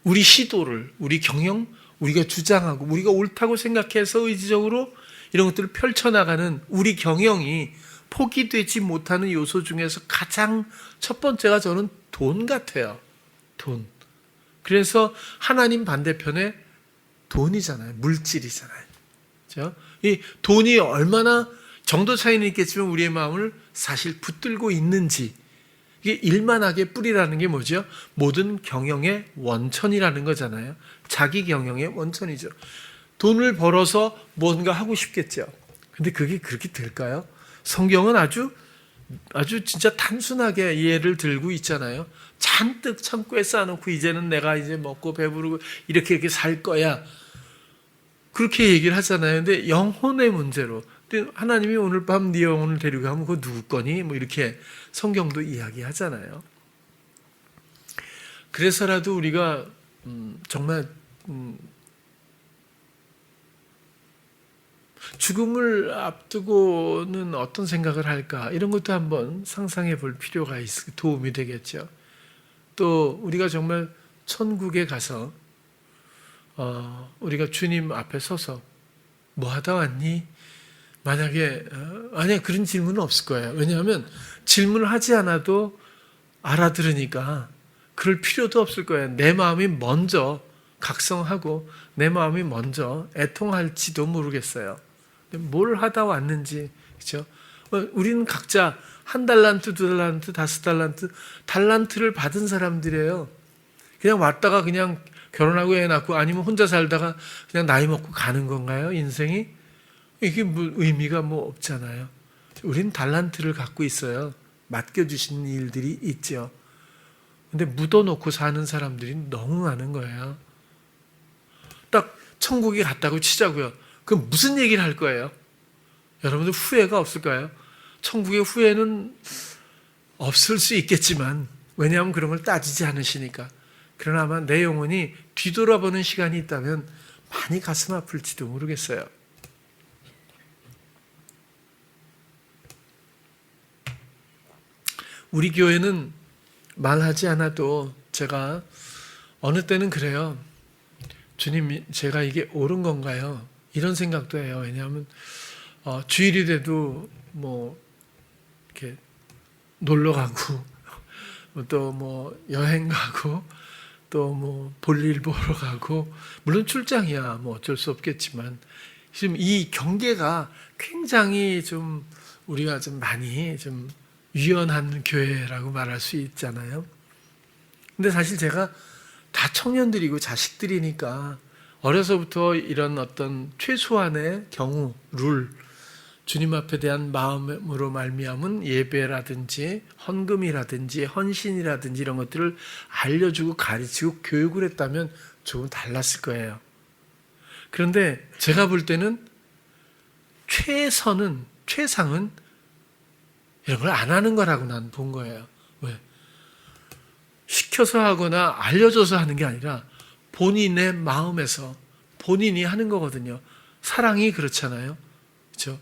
우리 시도를, 우리 경영, 우리가 주장하고 우리가 옳다고 생각해서 의지적으로 이런 것들을 펼쳐나가는 우리 경영이 포기되지 못하는 요소 중에서 가장 첫 번째가 저는 돈 같아요. 돈. 그래서 하나님 반대편에 돈이잖아요. 물질이잖아요. 그렇죠? 이 돈이 얼마나 정도 차이는 있겠지만 우리의 마음을 사실 붙들고 있는지, 이게 일만하게 뿌리라는 게 뭐죠? 모든 경영의 원천이라는 거잖아요. 자기 경영의 원천이죠. 돈을 벌어서 뭔가 하고 싶겠죠. 근데 그게 그렇게 될까요? 성경은 아주 진짜 단순하게 예를 들고 있잖아요. 잔뜩 창고에 쌓아놓고 이제는 내가 이제 먹고 배부르고 이렇게 살 거야. 그렇게 얘기를 하잖아요. 근데 영혼의 문제로, 근데 하나님이 오늘 밤 네 영혼을 데리고 가면 그거 누구 거니? 뭐 이렇게 성경도 이야기하잖아요. 그래서라도 우리가 정말 죽음을 앞두고는 어떤 생각을 할까, 이런 것도 한번 상상해 볼 필요가 도움이 되겠죠. 또 우리가 정말 천국에 가서 우리가 주님 앞에 서서 뭐 하다 왔니? 만약에 그런 질문은 없을 거예요. 왜냐하면 질문을 하지 않아도 알아들으니까 그럴 필요도 없을 거예요. 내 마음이 먼저 각성하고 내 마음이 먼저 애통할지도 모르겠어요. 뭘 하다 왔는지, 그렇죠? 우리는 각자 1달란트, 2달란트, 5달란트, 달란트를 받은 사람들이에요. 그냥 왔다가 그냥 결혼하고 애 낳고 아니면 혼자 살다가 그냥 나이 먹고 가는 건가요? 인생이? 이게 뭐 의미가 뭐 없잖아요. 우리는 달란트를 갖고 있어요. 맡겨주신 일들이 있죠. 근데 묻어놓고 사는 사람들이 너무 많은 거예요. 딱 천국에 갔다고 치자고요. 그럼 무슨 얘기를 할 거예요? 여러분들 후회가 없을까요? 천국의 후회는 없을 수 있겠지만, 왜냐하면 그런 걸 따지지 않으시니까. 그러나 아마 내 영혼이 뒤돌아보는 시간이 있다면 많이 가슴 아플지도 모르겠어요. 우리 교회는 말하지 않아도 제가 어느 때는 그래요. 주님, 제가 이게 옳은 건가요? 이런 생각도 해요. 왜냐하면 주일이 돼도 뭐 이렇게 놀러 가고 또 뭐 여행 가고 또 뭐 볼일 보러 가고, 물론 출장이야 뭐 어쩔 수 없겠지만, 지금 이 경계가 굉장히 좀 우리가 좀 많이 좀 유연한 교회라고 말할 수 있잖아요. 근데 사실 제가 다 청년들이고 자식들이니까 어려서부터 이런 어떤 최소한의 경우, 룰, 주님 앞에 대한 마음으로 말미암은 예배라든지 헌금이라든지 헌신이라든지 이런 것들을 알려주고 가르치고 교육을 했다면 조금 달랐을 거예요. 그런데 제가 볼 때는 최상은 이런 걸 안 하는 거라고 난 본 거예요. 왜? 시켜서 하거나 알려줘서 하는 게 아니라 본인의 마음에서 본인이 하는 거거든요. 사랑이 그렇잖아요. 그렇죠?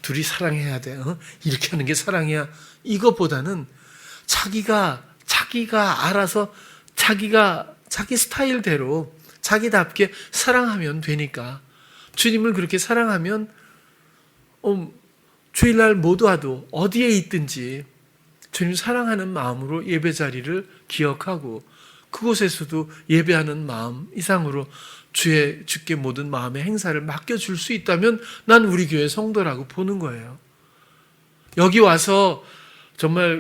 둘이 사랑해야 돼. 이렇게 하는 게 사랑이야. 이것보다는 자기가 알아서 자기 스타일대로 자기답게 사랑하면 되니까 주님을 그렇게 사랑하면 주일날 못 와도 어디에 있든지 주님 사랑하는 마음으로 예배 자리를 기억하고 그곳에서도 예배하는 마음 이상으로 주께 모든 마음의 행사를 맡겨줄 수 있다면 난 우리 교회 성도라고 보는 거예요. 여기 와서 정말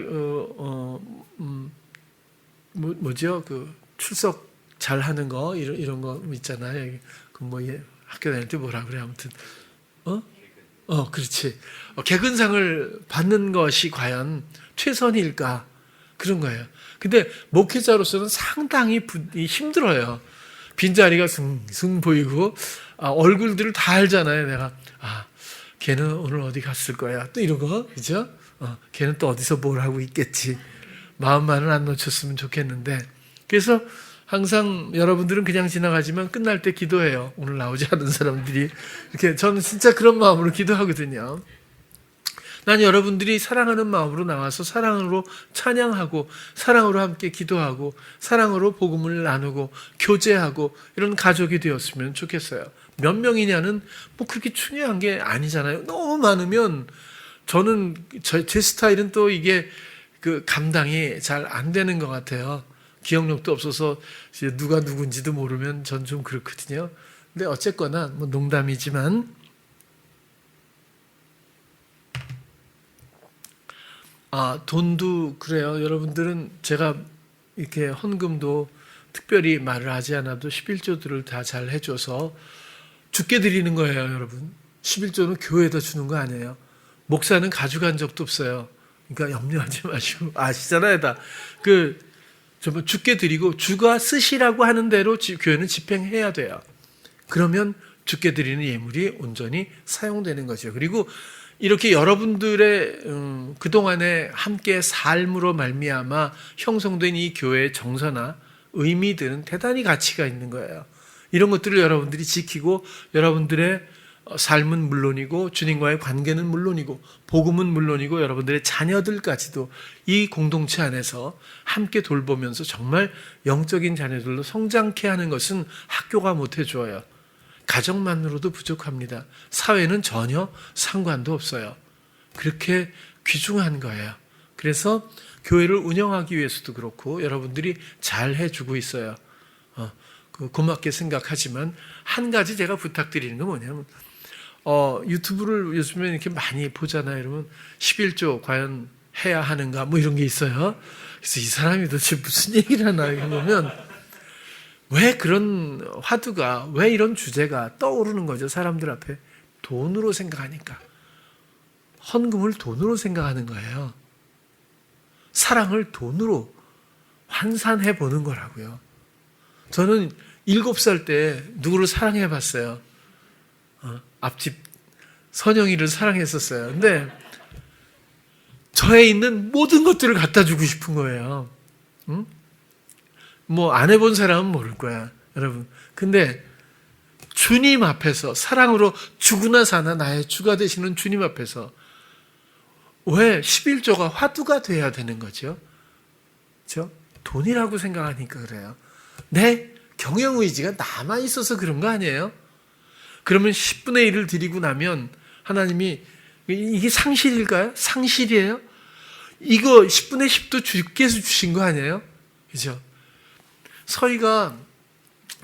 뭐죠? 그 출석 잘 하는 거 이런 거 있잖아요. 그 뭐 학교 다닐 때 뭐라 그래 아무튼 그렇지. 개근상을 받는 것이 과연 최선일까? 그런 거예요. 근데 목회자로서는 상당히 힘들어요. 빈자리가 숭숭 보이고 얼굴들을 다 알잖아요. 내가 걔는 오늘 어디 갔을 거야. 또 이런 거 그죠? 걔는 또 어디서 뭘 하고 있겠지. 마음만은 안 놓쳤으면 좋겠는데 그래서 항상 여러분들은 그냥 지나가지만 끝날 때 기도해요. 오늘 나오지 않은 사람들이 이렇게 저는 진짜 그런 마음으로 기도하거든요. 난 여러분들이 사랑하는 마음으로 나와서 사랑으로 찬양하고 사랑으로 함께 기도하고 사랑으로 복음을 나누고 교제하고 이런 가족이 되었으면 좋겠어요. 몇 명이냐는 뭐 그렇게 중요한 게 아니잖아요. 너무 많으면 저는 제 스타일은 또 이게 그 감당이 잘 안 되는 것 같아요. 기억력도 없어서 누가 누군지도 모르면 전 좀 그렇거든요. 근데 어쨌거나 뭐 농담이지만 돈도 그래요. 여러분들은 제가 이렇게 헌금도 특별히 말을 하지 않아도 11조들을 다 잘 해줘서 주께 드리는 거예요, 여러분. 11조는 교회에다 주는 거 아니에요. 목사는 가져간 적도 없어요. 그러니까 염려하지 마시고 아시잖아요, 다. 정말 주께 드리고 주가 쓰시라고 하는 대로 교회는 집행해야 돼요. 그러면 주께 드리는 예물이 온전히 사용되는 거죠. 그리고 이렇게 여러분들의 그동안에 함께 삶으로 말미암아 형성된 이 교회의 정서나 의미들은 대단히 가치가 있는 거예요. 이런 것들을 여러분들이 지키고 여러분들의 삶은 물론이고 주님과의 관계는 물론이고 복음은 물론이고 여러분들의 자녀들까지도 이 공동체 안에서 함께 돌보면서 정말 영적인 자녀들로 성장케 하는 것은 학교가 못해줘요. 가정만으로도 부족합니다. 사회는 전혀 상관도 없어요. 그렇게 귀중한 거예요. 그래서 교회를 운영하기 위해서도 그렇고 여러분들이 잘 해주고 있어요. 고맙게 생각하지만 한 가지 제가 부탁드리는 건 뭐냐면 유튜브를 요즘에 이렇게 많이 보잖아요. 여러분 11조 과연 해야 하는가 뭐 이런 게 있어요. 그래서 이 사람이 도대체 무슨 얘기를 하나 보면 왜 그런 화두가 왜 이런 주제가 떠오르는 거죠. 사람들 앞에 돈으로 생각하니까 헌금을 돈으로 생각하는 거예요. 사랑을 돈으로 환산해 보는 거라고요. 저는 7살 때 누구를 사랑해 봤어요. 앞집 선영이를 사랑했었어요. 근데 저에 있는 모든 것들을 갖다 주고 싶은 거예요. 뭐 안 해본 사람은 모를 거야, 여러분. 근데 주님 앞에서 사랑으로 죽으나 사나 나의 주가 되시는 주님 앞에서 왜 11조가 화두가 돼야 되는 거죠? 그렇죠? 돈이라고 생각하니까 그래요. 내 경영의지가 남아 있어서 그런 거 아니에요? 그러면 10분의 1을 드리고 나면 하나님이 이게 상실일까요? 상실이에요? 이거 10분의 10도 주께서 주신 거 아니에요? 그죠? 서희가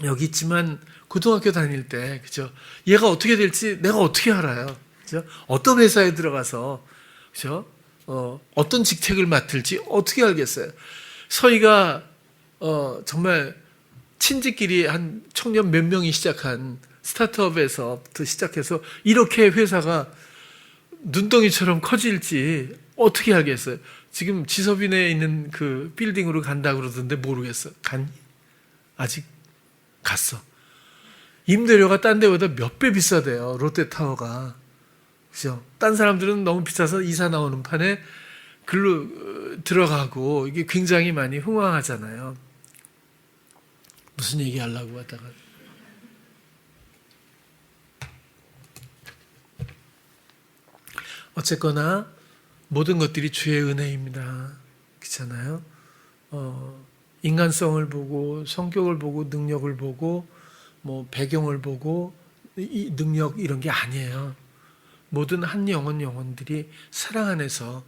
여기 있지만 고등학교 다닐 때, 그죠? 얘가 어떻게 될지 내가 어떻게 알아요? 그죠? 어떤 회사에 들어가서, 그죠? 어떤 직책을 맡을지 어떻게 알겠어요? 서희가, 정말 친지끼리 한 청년 몇 명이 시작한 스타트업에서부터 시작해서 이렇게 회사가 눈덩이처럼 커질지 어떻게 알겠어요? 지금 지서빈에 있는 그 빌딩으로 간다 그러던데 모르겠어. 갔니? 아직 갔어. 임대료가 딴 데보다 몇 배 비싸대요. 롯데타워가. 그죠? 딴 사람들은 너무 비싸서 이사 나오는 판에 글로 들어가고 이게 굉장히 많이 흥황하잖아요. 무슨 얘기 하려고 하다가. 어쨌거나 모든 것들이 주의 은혜입니다. 그렇잖아요. 인간성을 보고 성격을 보고 능력을 보고 뭐 배경을 보고 이 능력 이런 게 아니에요. 모든 한 영혼들이 사랑 안에서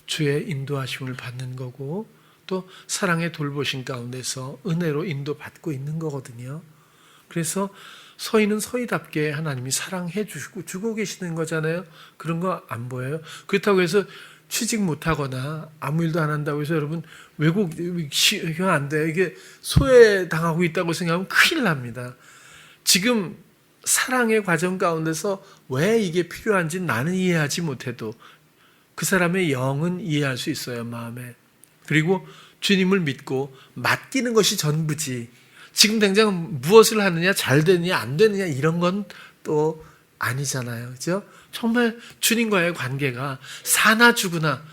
주의 인도하심을 받는 거고 또 사랑의 돌보심 가운데서 은혜로 인도받고 있는 거거든요. 그래서 서희는 서희답게 하나님이 사랑해 주고 계시는 거잖아요. 그런 거 안 보여요? 그렇다고 해서 취직 못하거나 아무 일도 안 한다고 해서 여러분 외국 이거 안 돼요. 이게 소외당하고 있다고 생각하면 큰일 납니다. 지금 사랑의 과정 가운데서 왜 이게 필요한지 나는 이해하지 못해도 그 사람의 영은 이해할 수 있어요. 마음에. 그리고 주님을 믿고 맡기는 것이 전부지. 지금 당장 무엇을 하느냐, 잘 되느냐, 안 되느냐 이런 건 또 아니잖아요. 그죠? 정말 주님과의 관계가 사나 죽으나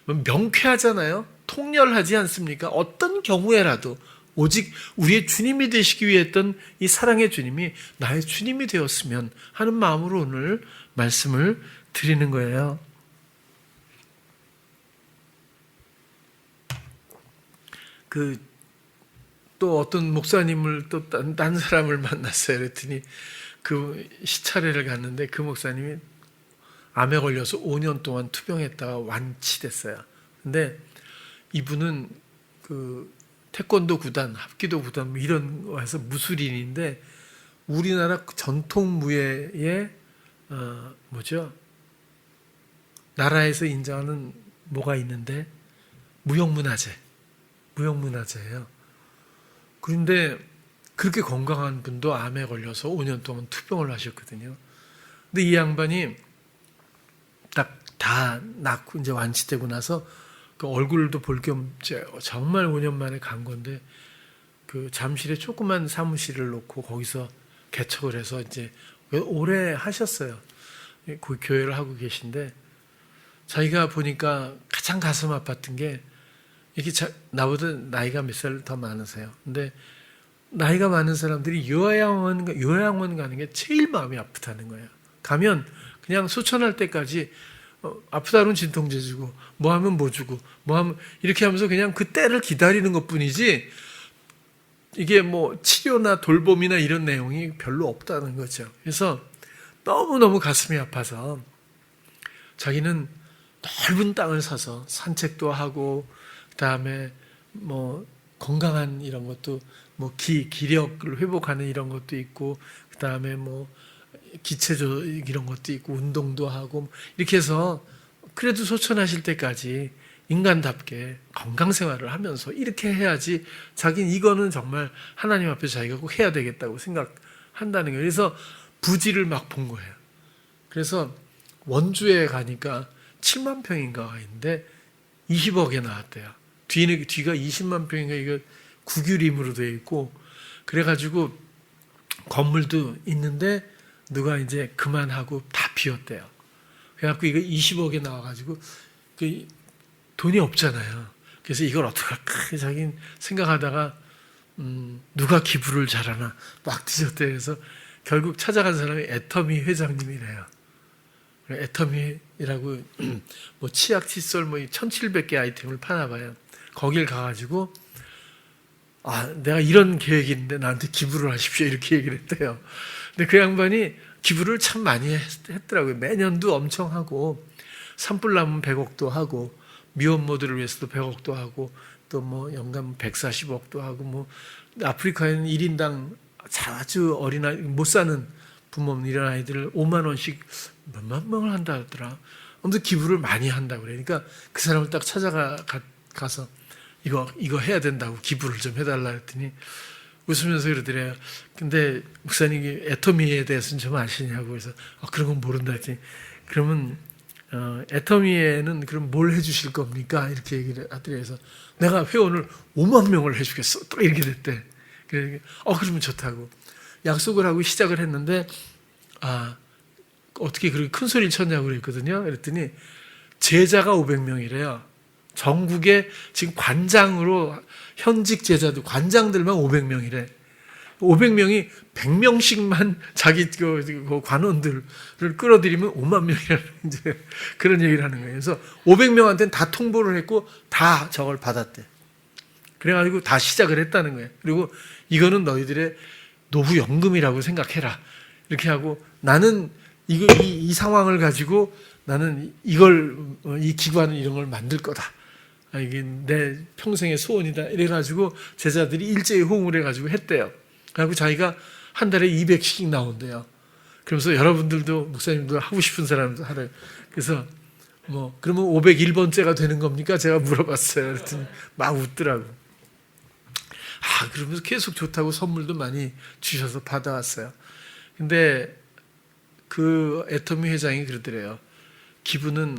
명쾌하잖아요. 통렬하지 않습니까? 어떤 경우에라도 오직 우리의 주님이 되시기 위해 했던 이 사랑의 주님이 나의 주님이 되었으면 하는 마음으로 오늘 말씀을 드리는 거예요. 또 어떤 목사님을 또 딴 사람을 만났어요. 그랬더니 그 시차례를 갔는데 그 목사님이 암에 걸려서 5년 동안 투병했다가 완치됐어요. 근데 이분은 그 태권도 구단, 합기도 구단 이런 거에서 무술인인데 우리나라 전통 무예의 나라에서 인정하는 뭐가 있는데 무형문화재예요. 그런데 그렇게 건강한 분도 암에 걸려서 5년 동안 투병을 하셨거든요. 근데 이 양반이 딱 다 낫고 이제 완치되고 나서 그 얼굴도 볼 겸 정말 5년 만에 간 건데 그 잠실에 조그만 사무실을 놓고 거기서 개척을 해서 이제 오래 하셨어요. 그 교회를 하고 계신데 자기가 보니까 가장 가슴 아팠던 게 이렇게 나보다 나이가 몇 살 더 많으세요. 근데 나이가 많은 사람들이 요양원 가는 게 제일 마음이 아프다는 거예요. 가면 그냥 소천할 때까지 아프다 그러면 진통제 주고 뭐 하면 뭐 주고 뭐 하면 이렇게 하면서 그냥 그 때를 기다리는 것뿐이지 이게 뭐 치료나 돌봄이나 이런 내용이 별로 없다는 거죠. 그래서 너무너무 가슴이 아파서 자기는 넓은 땅을 사서 산책도 하고 그다음에 뭐 건강한 이런 것도 뭐 기력을 회복하는 이런 것도 있고 그다음에 뭐 기체조 이런 것도 있고 운동도 하고 이렇게 해서 그래도 소천하실 때까지 인간답게 건강 생활을 하면서 이렇게 해야지 자기는 이거는 정말 하나님 앞에 자기가 꼭 해야 되겠다고 생각한다는 거예요. 그래서 부지를 막 본 거예요. 그래서 원주에 가니까 7만 평인가가 있는데 20억에 나왔대요. 뒤가 20만 평인가 이거 구규림으로 되어 있고 그래가지고 건물도 있는데 누가 이제 그만하고 다 비웠대요. 그래갖고 이거 20억에 나와가지고 그 돈이 없잖아요. 그래서 이걸 어떡할까 자기는 생각하다가 누가 기부를 잘하나 막 뒤졌대. 그래서 결국 찾아간 사람이 애터미 회장님이래요. 애터미라고 뭐 치약, 칫솔 뭐 1,700개 아이템을 파나 봐요. 거길 가가지고 내가 이런 계획이 있는데 나한테 기부를 하십시오 이렇게 얘기를 했대요. 근데 그 양반이 기부를 참 많이 했더라고요. 매년도 엄청 하고 산불 나면 100억도 하고 미혼모들을 위해서도 100억도 하고 또 뭐 연간 140억도 하고 뭐 아프리카에는 1인당 아주 어린아이 못 사는 부모는 이런 아이들을 5만 원씩 몇만 명을 한다 하더라. 아무튼 기부를 많이 한다고 그러니까 그 사람을 딱 찾아가서 이거 해야 된다고 기부를 좀 해달라 했더니 웃으면서 그러더래요. 근데 목사님이 애터미에 대해서는 좀 아시냐고 해서 그런 건 모른다 했더니 그러면 애터미에는 그럼 뭘 해주실 겁니까? 이렇게 얘기를 하더니 해서 내가 회원을 5만 명을 해주겠어. 또 이렇게 됐대. 그러면 좋다고 약속을 하고 시작을 했는데 어떻게 그렇게 큰 소리를 쳤냐고 그랬거든요. 그랬더니 제자가 500명이래요. 전국에 지금 관장으로 현직 제자들 관장들만 500명이래. 500명이 100명씩만 자기 그 관원들을 끌어들이면 5만 명이라는 이제 그런 얘기를 하는 거예요. 그래서 500명한테는 다 통보를 했고 다 저걸 받았대. 그래가지고 다 시작을 했다는 거예요. 그리고 이거는 너희들의 노후연금이라고 생각해라. 이렇게 하고 나는 이 상황을 가지고 나는 이 기관을 이런 걸 만들 거다. 이게 내 평생의 소원이다. 이래가지고 제자들이 일제히 호응을 해가지고 했대요. 그리고 자기가 한 달에 200씩 나온대요. 그러면서 여러분들도 목사님도 하고 싶은 사람도 하래요. 그래서 그러면 501번째가 되는 겁니까? 제가 물어봤어요. 그랬더니 막 웃더라고. 그러면서 계속 좋다고 선물도 많이 주셔서 받아왔어요. 근데 그 애터미 회장이 그러더래요. 기부는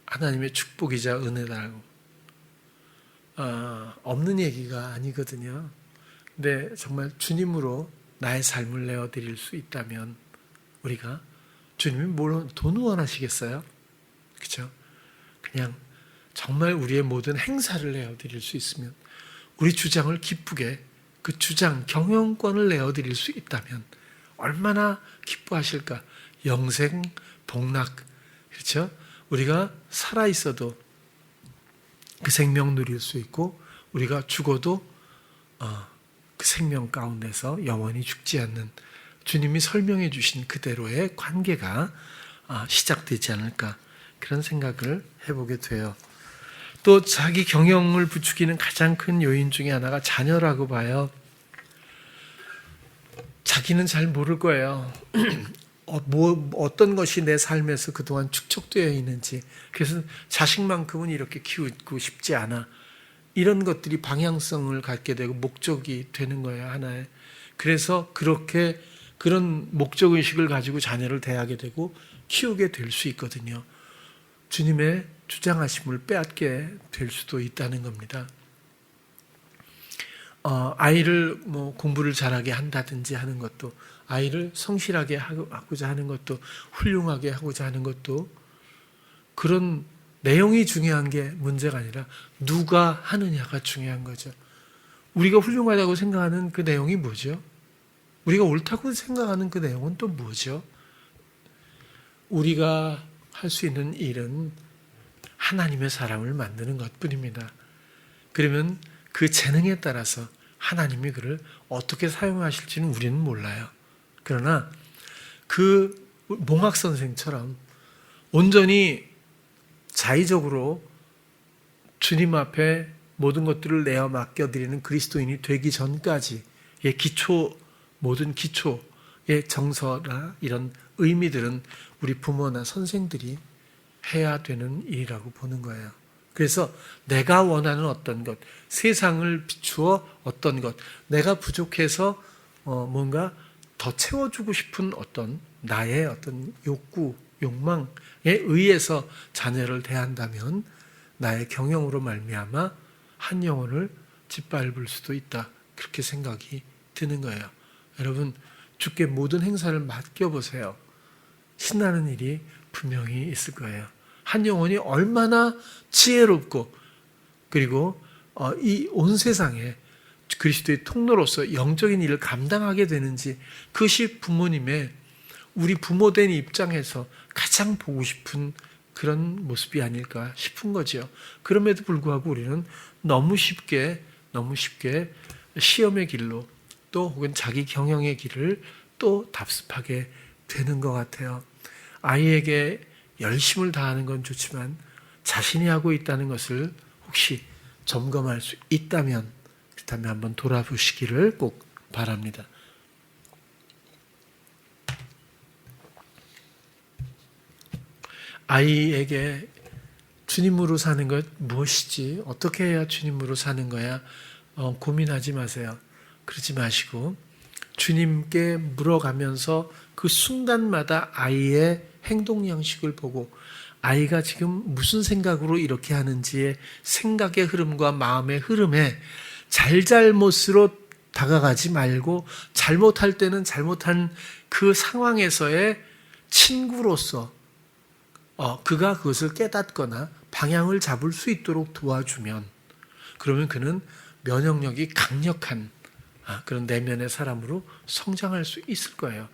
하나님의 축복이자 은혜다라고. 없는 얘기가 아니거든요. 근데 정말 주님으로 나의 삶을 내어드릴 수 있다면 우리가 주님이 뭘 돈 원하시겠어요? 그렇죠? 그냥 정말 우리의 모든 행사를 내어드릴 수 있으면 우리 주장을 기쁘게 그 주장 경영권을 내어드릴 수 있다면 얼마나 기뻐하실까? 영생 복락, 그렇죠? 우리가 살아 있어도 그 생명 누릴 수 있고 우리가 죽어도 그 생명 가운데서 영원히 죽지 않는 주님이 설명해 주신 그대로의 관계가 시작되지 않을까 그런 생각을 해보게 돼요. 또 자기 경영을 부추기는 가장 큰 요인 중에 하나가 자녀라고 봐요. 자기는 잘 모를 거예요. 어떤 것이 내 삶에서 그동안 축적되어 있는지. 그래서 자식만큼은 이렇게 키우고 싶지 않아. 이런 것들이 방향성을 갖게 되고 목적이 되는 거예요, 하나의. 그래서 그런 목적의식을 가지고 자녀를 대하게 되고 키우게 될 수 있거든요. 주님의 주장하심을 빼앗게 될 수도 있다는 겁니다. 아이를 공부를 잘하게 한다든지 하는 것도, 아이를 성실하게 하고자 하는 것도, 훌륭하게 하고자 하는 것도, 그런 내용이 중요한 게 문제가 아니라 누가 하느냐가 중요한 거죠. 우리가 훌륭하다고 생각하는 그 내용이 뭐죠? 우리가 옳다고 생각하는 그 내용은 또 뭐죠? 우리가 할 수 있는 일은 하나님의 사람을 만드는 것뿐입니다. 그러면 그 재능에 따라서 하나님이 그를 어떻게 사용하실지는 우리는 몰라요. 그러나 그 몽학 선생처럼 온전히 자의적으로 주님 앞에 모든 것들을 내어 맡겨드리는 그리스도인이 되기 전까지의 모든 기초의 정서나 이런 의미들은 우리 부모나 선생들이 해야 되는 일이라고 보는 거예요. 그래서 내가 원하는 어떤 것, 세상을 비추어 어떤 것, 내가 부족해서 뭔가 더 채워주고 싶은 어떤 나의 어떤 욕구, 욕망에 의해서 자녀를 대한다면 나의 경영으로 말미암아 한 영혼을 짓밟을 수도 있다. 그렇게 생각이 드는 거예요. 여러분, 주께 모든 행사를 맡겨보세요. 신나는 일이 분명히 있을 거예요. 한 영혼이 얼마나 지혜롭고 그리고 이 온 세상에 그리스도의 통로로서 영적인 일을 감당하게 되는지 그것이 우리 부모된 입장에서 가장 보고 싶은 그런 모습이 아닐까 싶은 거죠. 그럼에도 불구하고 우리는 너무 쉽게 시험의 길로 또 혹은 자기 경영의 길을 또 답습하게 되는 것 같아요. 아이에게 열심을 다하는 건 좋지만 자신이 하고 있다는 것을 혹시 점검할 수 있다면 그렇다면 한번 돌아보시기를 꼭 바랍니다. 아이에게 주님으로 사는 것 무엇이지? 어떻게 해야 주님으로 사는 거야? 고민하지 마세요. 그러지 마시고 주님께 물어가면서 그 순간마다 아이의 행동 양식을 보고 아이가 지금 무슨 생각으로 이렇게 하는지의 생각의 흐름과 마음의 흐름에 잘잘못으로 다가가지 말고 잘못할 때는 잘못한 그 상황에서의 친구로서 그가 그것을 깨닫거나 방향을 잡을 수 있도록 도와주면, 그러면 그는 면역력이 강력한 그런 내면의 사람으로 성장할 수 있을 거예요.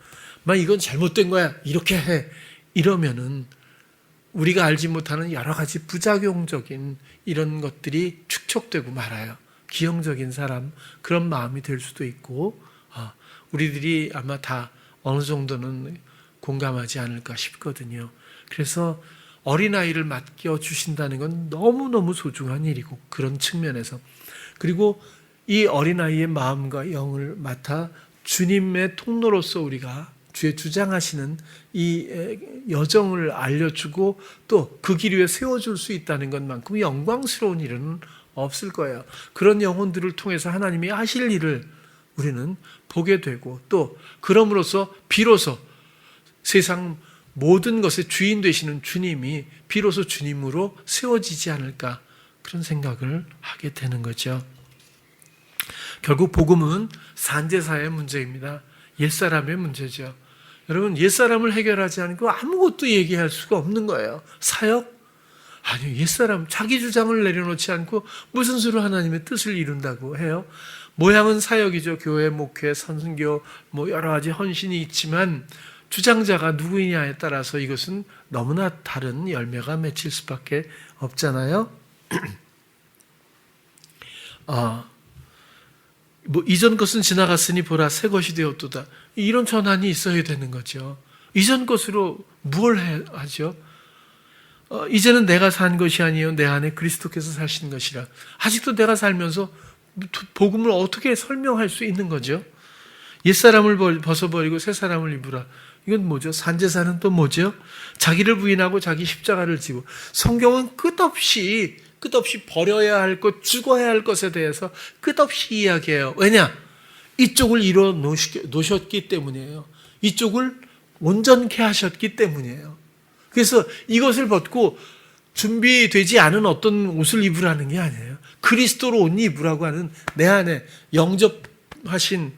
이건 잘못된 거야, 이렇게 해, 이러면은 우리가 알지 못하는 여러 가지 부작용적인 이런 것들이 축적되고 말아요. 기형적인 사람, 그런 마음이 될 수도 있고, 우리들이 아마 다 어느 정도는 공감하지 않을까 싶거든요. 그래서 어린아이를 맡겨주신다는 건 너무너무 소중한 일이고, 그런 측면에서. 그리고 이 어린아이의 마음과 영을 맡아 주님의 통로로서 우리가 주의 주장하시는 이 여정을 알려주고 또 그 길 위에 세워줄 수 있다는 것만큼 영광스러운 일은 없을 거예요. 그런 영혼들을 통해서 하나님이 하실 일을 우리는 보게 되고, 또 그럼으로써 비로소 세상 모든 것의 주인 되시는 주님이 비로소 주님으로 세워지지 않을까, 그런 생각을 하게 되는 거죠. 결국 복음은 산제사의 문제입니다. 옛사람의 문제죠. 여러분, 옛사람을 해결하지 않고 아무것도 얘기할 수가 없는 거예요. 사역? 아니요, 옛사람, 자기 주장을 내려놓지 않고 무슨 수로 하나님의 뜻을 이룬다고 해요? 모양은 사역이죠. 교회, 목회, 선교, 여러 가지 헌신이 있지만 주장자가 누구이냐에 따라서 이것은 너무나 다른 열매가 맺힐 수밖에 없잖아요. 이전 것은 지나갔으니 보라 새 것이 되었도다. 이런 전환이 있어야 되는 거죠. 이전 것으로 뭘 하죠? 이제는 내가 산 것이 아니요 내 안에 그리스도께서 사시는 것이라. 아직도 내가 살면서 복음을 어떻게 설명할 수 있는 거죠? 옛사람을 벗어버리고 새사람을 입으라. 이건 뭐죠? 산제사는 또 뭐죠? 자기를 부인하고 자기 십자가를 지고. 성경은 끝없이 버려야 할 것, 죽어야 할 것에 대해서 끝없이 이야기해요. 왜냐? 이쪽을 이뤄 놓으셨기 때문이에요. 이쪽을 온전케 하셨기 때문이에요. 그래서 이것을 벗고 준비되지 않은 어떤 옷을 입으라는 게 아니에요. 그리스도로 옷 입으라고 하는 내 안에 영접되신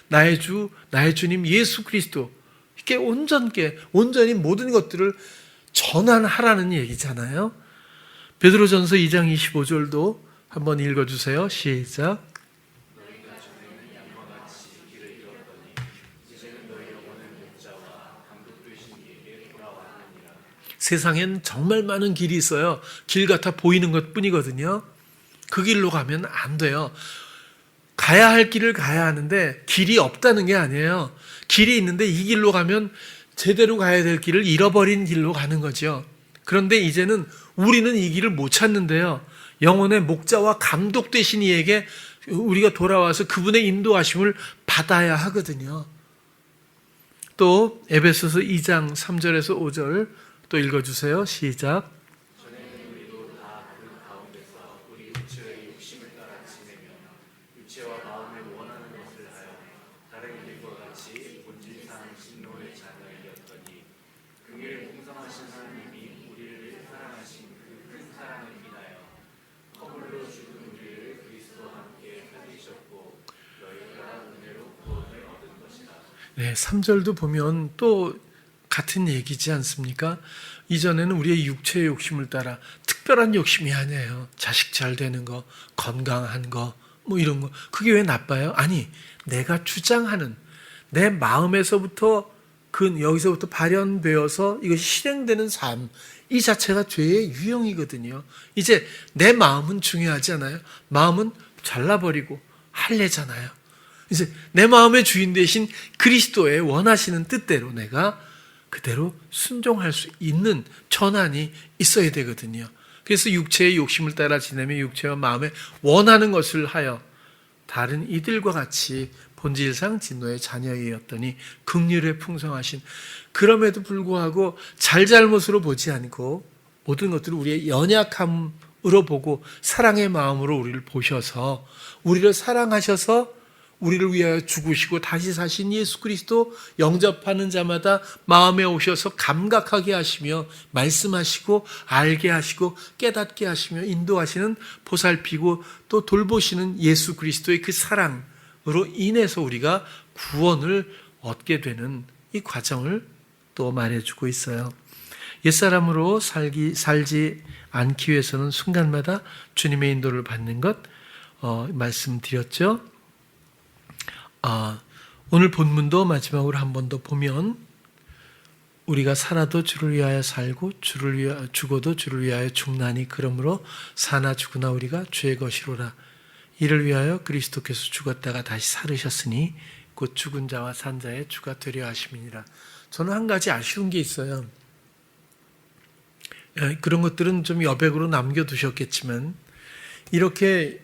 나의 주, 나의 주님 예수 그리스도, 이렇게 온전히 모든 것들을 전환하라는 얘기잖아요. 베드로전서 2장 25절도 한번 읽어주세요. 시작. 세상엔 정말 많은 길이 있어요. 길 같아 보이는 것 뿐이거든요. 그 길로 가면 안 돼요. 가야 할 길을 가야 하는데 길이 없다는 게 아니에요. 길이 있는데 이 길로 가면 제대로 가야 될 길을 잃어버린 길로 가는 거죠. 그런데 이제는 우리는 이 길을 못 찾는데요. 영혼의 목자와 감독 되신 이에게 우리가 돌아와서 그분의 인도하심을 받아야 하거든요. 또 에베소서 2장 3절에서 5절 또 읽어주세요. 시작. 네, 3절도 보면 또 같은 얘기지 않습니까? 이전에는 우리의 육체의 욕심을 따라 특별한 욕심이 아니에요. 자식 잘 되는 거, 건강한 거, 이런 거. 그게 왜 나빠요? 아니, 내가 주장하는 내 마음에서부터 여기서부터 발현되어서 이것이 실행되는 삶, 이 자체가 죄의 유형이거든요. 이제 내 마음은 중요하지 않아요. 마음은 잘라버리고 할래잖아요. 이제 내 마음의 주인 되신 그리스도의 원하시는 뜻대로 내가 그대로 순종할 수 있는 전환이 있어야 되거든요. 그래서 육체의 욕심을 따라 지내며 육체와 마음에 원하는 것을 하여 다른 이들과 같이 본질상 진노의 자녀이었더니 긍휼에 풍성하신, 그럼에도 불구하고 잘잘못으로 보지 않고 모든 것들을 우리의 연약함으로 보고 사랑의 마음으로 우리를 보셔서 우리를 사랑하셔서 우리를 위하여 죽으시고 다시 사신 예수 그리스도 영접하는 자마다 마음에 오셔서 감각하게 하시며 말씀하시고 알게 하시고 깨닫게 하시며 인도하시는 보살피고 또 돌보시는 예수 그리스도의 그 사랑으로 인해서 우리가 구원을 얻게 되는 이 과정을 또 말해주고 있어요. 옛사람으로 살지 않기 위해서는 순간마다 주님의 인도를 받는 것 말씀드렸죠. 오늘 본문도 마지막으로 한 번 더 보면 우리가 살아도 주를 위하여 살고 죽어도 주를 위하여 죽나니 그러므로 사나 죽으나 우리가 주의 것이로라. 이를 위하여 그리스도께서 죽었다가 다시 살으셨으니 곧 죽은 자와 산 자의 주가 되려 하심이니라. 저는 한 가지 아쉬운 게 있어요. 그런 것들은 좀 여백으로 남겨두셨겠지만 이렇게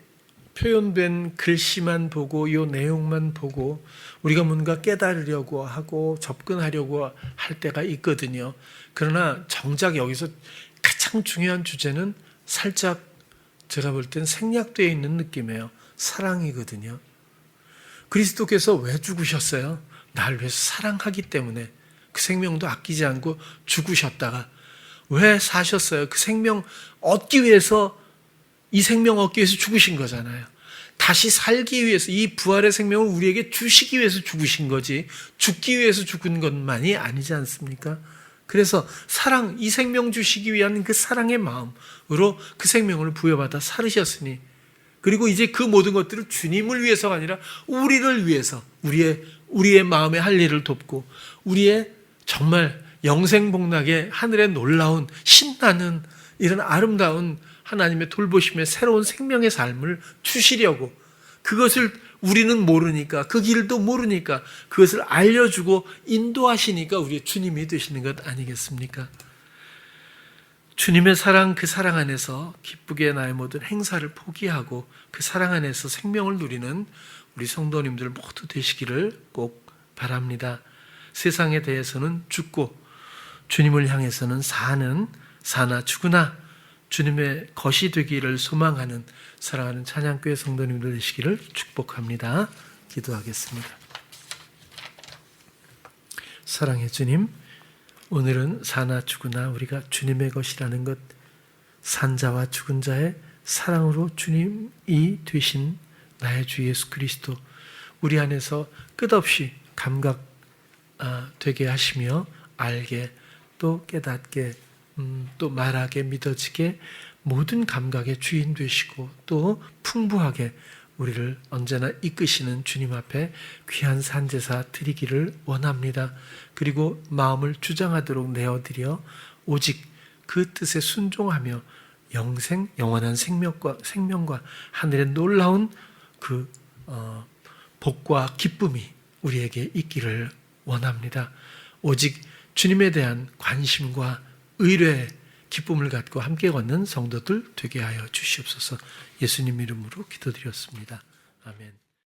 표현된 글씨만 보고 이 내용만 보고 우리가 뭔가 깨달으려고 하고 접근하려고 할 때가 있거든요. 그러나 정작 여기서 가장 중요한 주제는 살짝 제가 볼 땐 생략되어 있는 느낌이에요. 사랑이거든요. 그리스도께서 왜 죽으셨어요? 나를 위해서 사랑하기 때문에 그 생명도 아끼지 않고 죽으셨다가 왜 사셨어요? 그 생명 얻기 위해서 이 생명 얻기 위해서 죽으신 거잖아요. 다시 살기 위해서 이 부활의 생명을 우리에게 주시기 위해서 죽으신 거지 죽기 위해서 죽은 것만이 아니지 않습니까? 그래서 사랑, 이 생명 주시기 위한 그 사랑의 마음으로 그 생명을 부여받아 살으셨으니 그리고 이제 그 모든 것들을 주님을 위해서가 아니라 우리를 위해서 우리의 마음에 할 일을 돕고 우리의 정말 영생복락의 하늘의 놀라운 신나는 이런 아름다운 하나님의 돌보심의 새로운 생명의 삶을 주시려고 그것을 우리는 모르니까 그 길도 모르니까 그것을 알려주고 인도하시니까 우리의 주님이 되시는 것 아니겠습니까? 주님의 사랑, 그 사랑 안에서 기쁘게 나의 모든 행사를 포기하고 그 사랑 안에서 생명을 누리는 우리 성도님들 모두 되시기를 꼭 바랍니다. 세상에 대해서는 죽고 주님을 향해서는 사나 죽으나 주님의 것이 되기를 소망하는 사랑하는 찬양교회 성도님들 되시기를 축복합니다. 기도하겠습니다. 사랑의 주님, 오늘은 사나 죽으나 우리가 주님의 것이라는 것, 산 자와 죽은 자의 사랑으로 주님이 되신 나의 주 예수 그리스도 우리 안에서 끝없이 감각되게 하시며 알게 또 깨닫게 또 말하게 믿어지게 모든 감각의 주인 되시고 또 풍부하게 우리를 언제나 이끄시는 주님 앞에 귀한 산제사 드리기를 원합니다. 그리고 마음을 주장하도록 내어드려 오직 그 뜻에 순종하며 영원한 생명과 하늘의 놀라운 그 복과 기쁨이 우리에게 있기를 원합니다. 오직 주님에 대한 관심과 의뢰의 기쁨을 갖고 함께 걷는 성도들 되게 하여 주시옵소서. 예수님 이름으로 기도드렸습니다. 아멘.